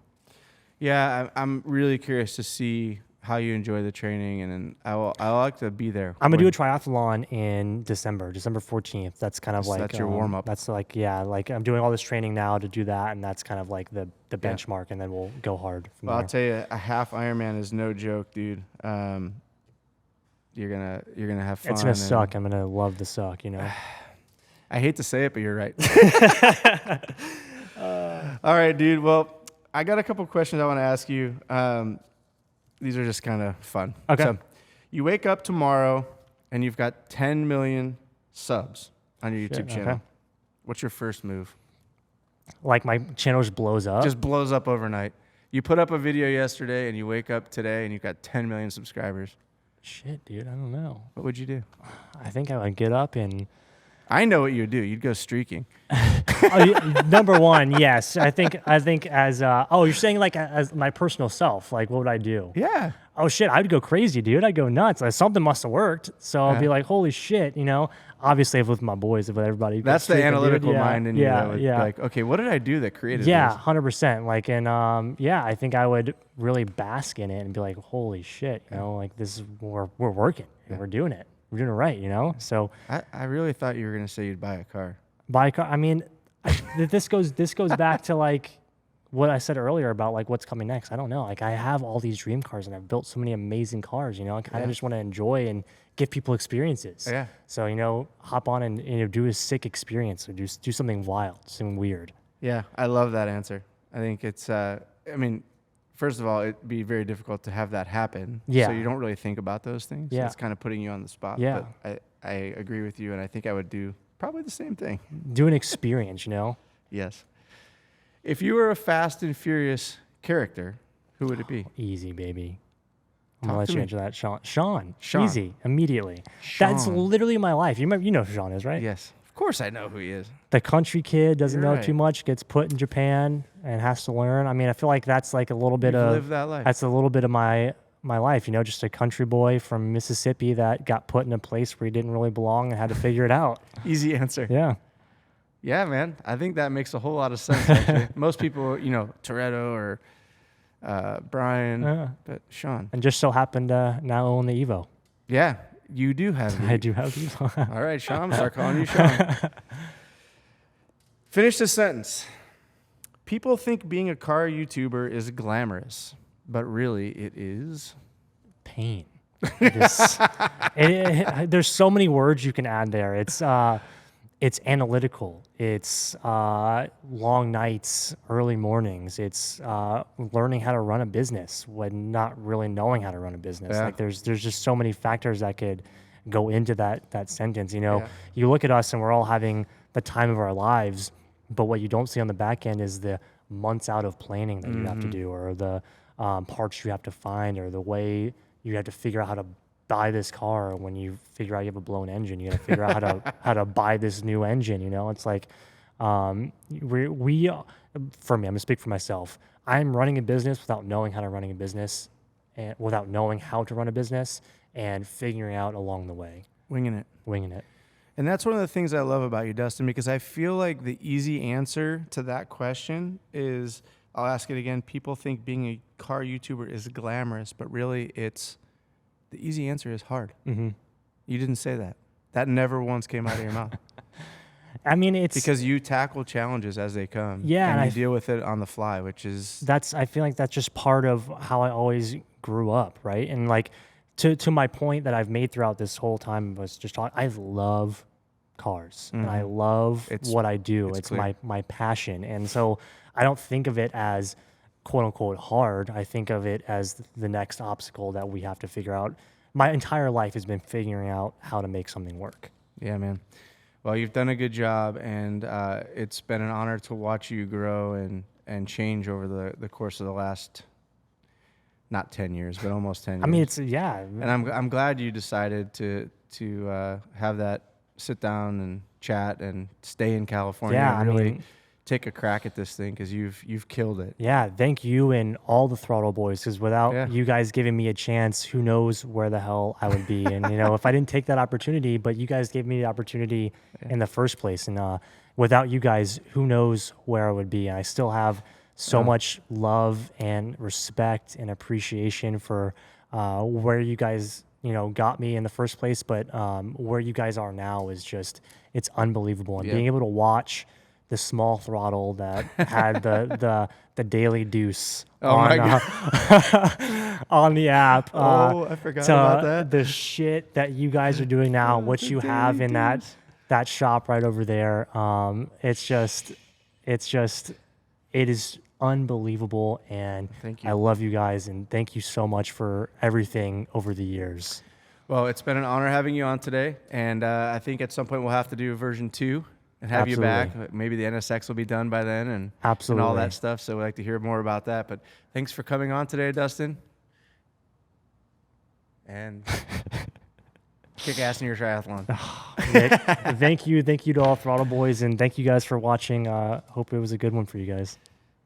Yeah, I'm really curious to see how you enjoy the training, and then I like to be there. I'm gonna do a triathlon in December 14th. That's kind of that's your warm up. That's I'm doing all this training now to do that, and that's kind of like the benchmark, and then we'll go hard from there. I'll tell you, a half Ironman is no joke, dude. You're gonna have fun. It's gonna suck. I'm gonna love the suck, I hate to say it, but you're right. All right, dude. Well, I got a couple questions I want to ask you. These are just kind of fun. Okay. So you wake up tomorrow and you've got 10 million subs on your YouTube channel. Okay. What's your first move? Like my channel just blows up? Just blows up overnight. You put up a video yesterday and you wake up today and you've got 10 million subscribers. Shit, dude. I don't know. What would you do? I think I would get up and... I know what you would do. You'd go streaking. Number one, yes. I think as you're saying like as my personal self, like what would I do? Yeah. Oh shit, I'd go crazy, dude. I'd go nuts. Something must have worked. So I'll be like, holy shit, Obviously, with my boys, with everybody. That's the analytical mind in you that would be like, okay, what did I do that created this? 100%. Like, and I think I would really bask in it and be like, holy shit, like this is we're working and we're doing it. We're doing it right, So I really thought you were gonna say you'd buy a car. Buy a car. I mean, this goes back to like what I said earlier about like what's coming next. I don't know. Like I have all these dream cars and I've built so many amazing cars. I kind of just want to enjoy and give people experiences. Yeah. So hop on and do a sick experience or do something wild, something weird. Yeah, I love that answer. I think it's. First of all, it'd be very difficult to have that happen. Yeah. So you don't really think about those things. Yeah. It's kind of putting you on the spot. Yeah. But I agree with you, and I think I would do probably the same thing. Do an experience, Yes. If you were a Fast and Furious character, who would it be? Easy, baby. I'm going to let you answer that, Sean. Sean. Easy. Immediately. Sean. That's literally my life. You know who Sean is, right? Yes. Of course I know who he is. The country kid, doesn't know right. too much, gets put in Japan and has to learn. I mean, I feel like that's like a little bit of... live that life. That's a little bit of my life, just a country boy from Mississippi that got put in a place where he didn't really belong and had to figure it out. Easy answer. Yeah. Yeah, man. I think that makes a whole lot of sense, actually. Most people, Toretto or Brian, but Sean. And just so happened to now own the Evo. Yeah, you do have the I do have the Evo. All right, Sean. Start calling you Sean. Finish this sentence. People think being a car YouTuber is glamorous, but really it is... pain. There's so many words you can add there. It's analytical. It's long nights, early mornings. It's learning how to run a business when not really knowing how to run a business. Yeah. Like there's just so many factors that could go into that sentence. You look at us and we're all having the time of our lives, but what you don't see on the back end is the months out of planning that you have to do, or the parts you have to find, or the way you have to figure out how to buy this car. When you figure out you have a blown engine, you got to figure out how to buy this new engine. It's like we for me, I'm gonna speak for myself. I'm running a business without knowing how to run a business, and without knowing how to run a business, and figuring out along the way, winging it. And that's one of the things I love about you, Dustin, because I feel like the easy answer to that question is, I'll ask it again. People think being a car YouTuber is glamorous, but really the easy answer is hard. Mm-hmm. You didn't say that. That never once came out of your mouth. I mean, it's because you tackle challenges as they come. Yeah, and you deal with it on the fly, which is... I feel like that's just part of how I always grew up, right? And like, to my point that I've made throughout this whole time was just, I love cars, and I love what I do. It's my passion. And so I don't think of it as quote unquote hard. I think of it as the next obstacle that we have to figure out. My entire life has been figuring out how to make something work. Yeah, man. Well, you've done a good job, and it's been an honor to watch you grow and change over the course of the last, not 10 years, but almost 10 years. I mean, it's, yeah. And I'm glad you decided to have that sit down and chat and stay in California and really take a crack at this thing, because you've killed it. Yeah, thank you and all the Throttle boys, because without you guys giving me a chance, who knows where the hell I would be. And, if I didn't take that opportunity, but you guys gave me the opportunity in the first place. And without you guys, who knows where I would be. And I still have so much love and respect and appreciation for where you guys, got me in the first place. But where you guys are now is just, it's unbelievable. And being able to watch the small throttle that had the daily deuce on the app. I forgot about that. The shit that you guys are doing now, what you have in that shop right over there. It is unbelievable, and thank you. I love you guys, and thank you so much for everything over the years. Well, it's been an honor having you on today, and I think at some point we'll have to do version 2. And have you back. Maybe the NSX will be done by then and all that stuff. So we'd like to hear more about that. But thanks for coming on today, Dustin. And kick ass in your triathlon. Nick, thank you. Thank you to all Throttle boys. And thank you guys for watching. Hope it was a good one for you guys.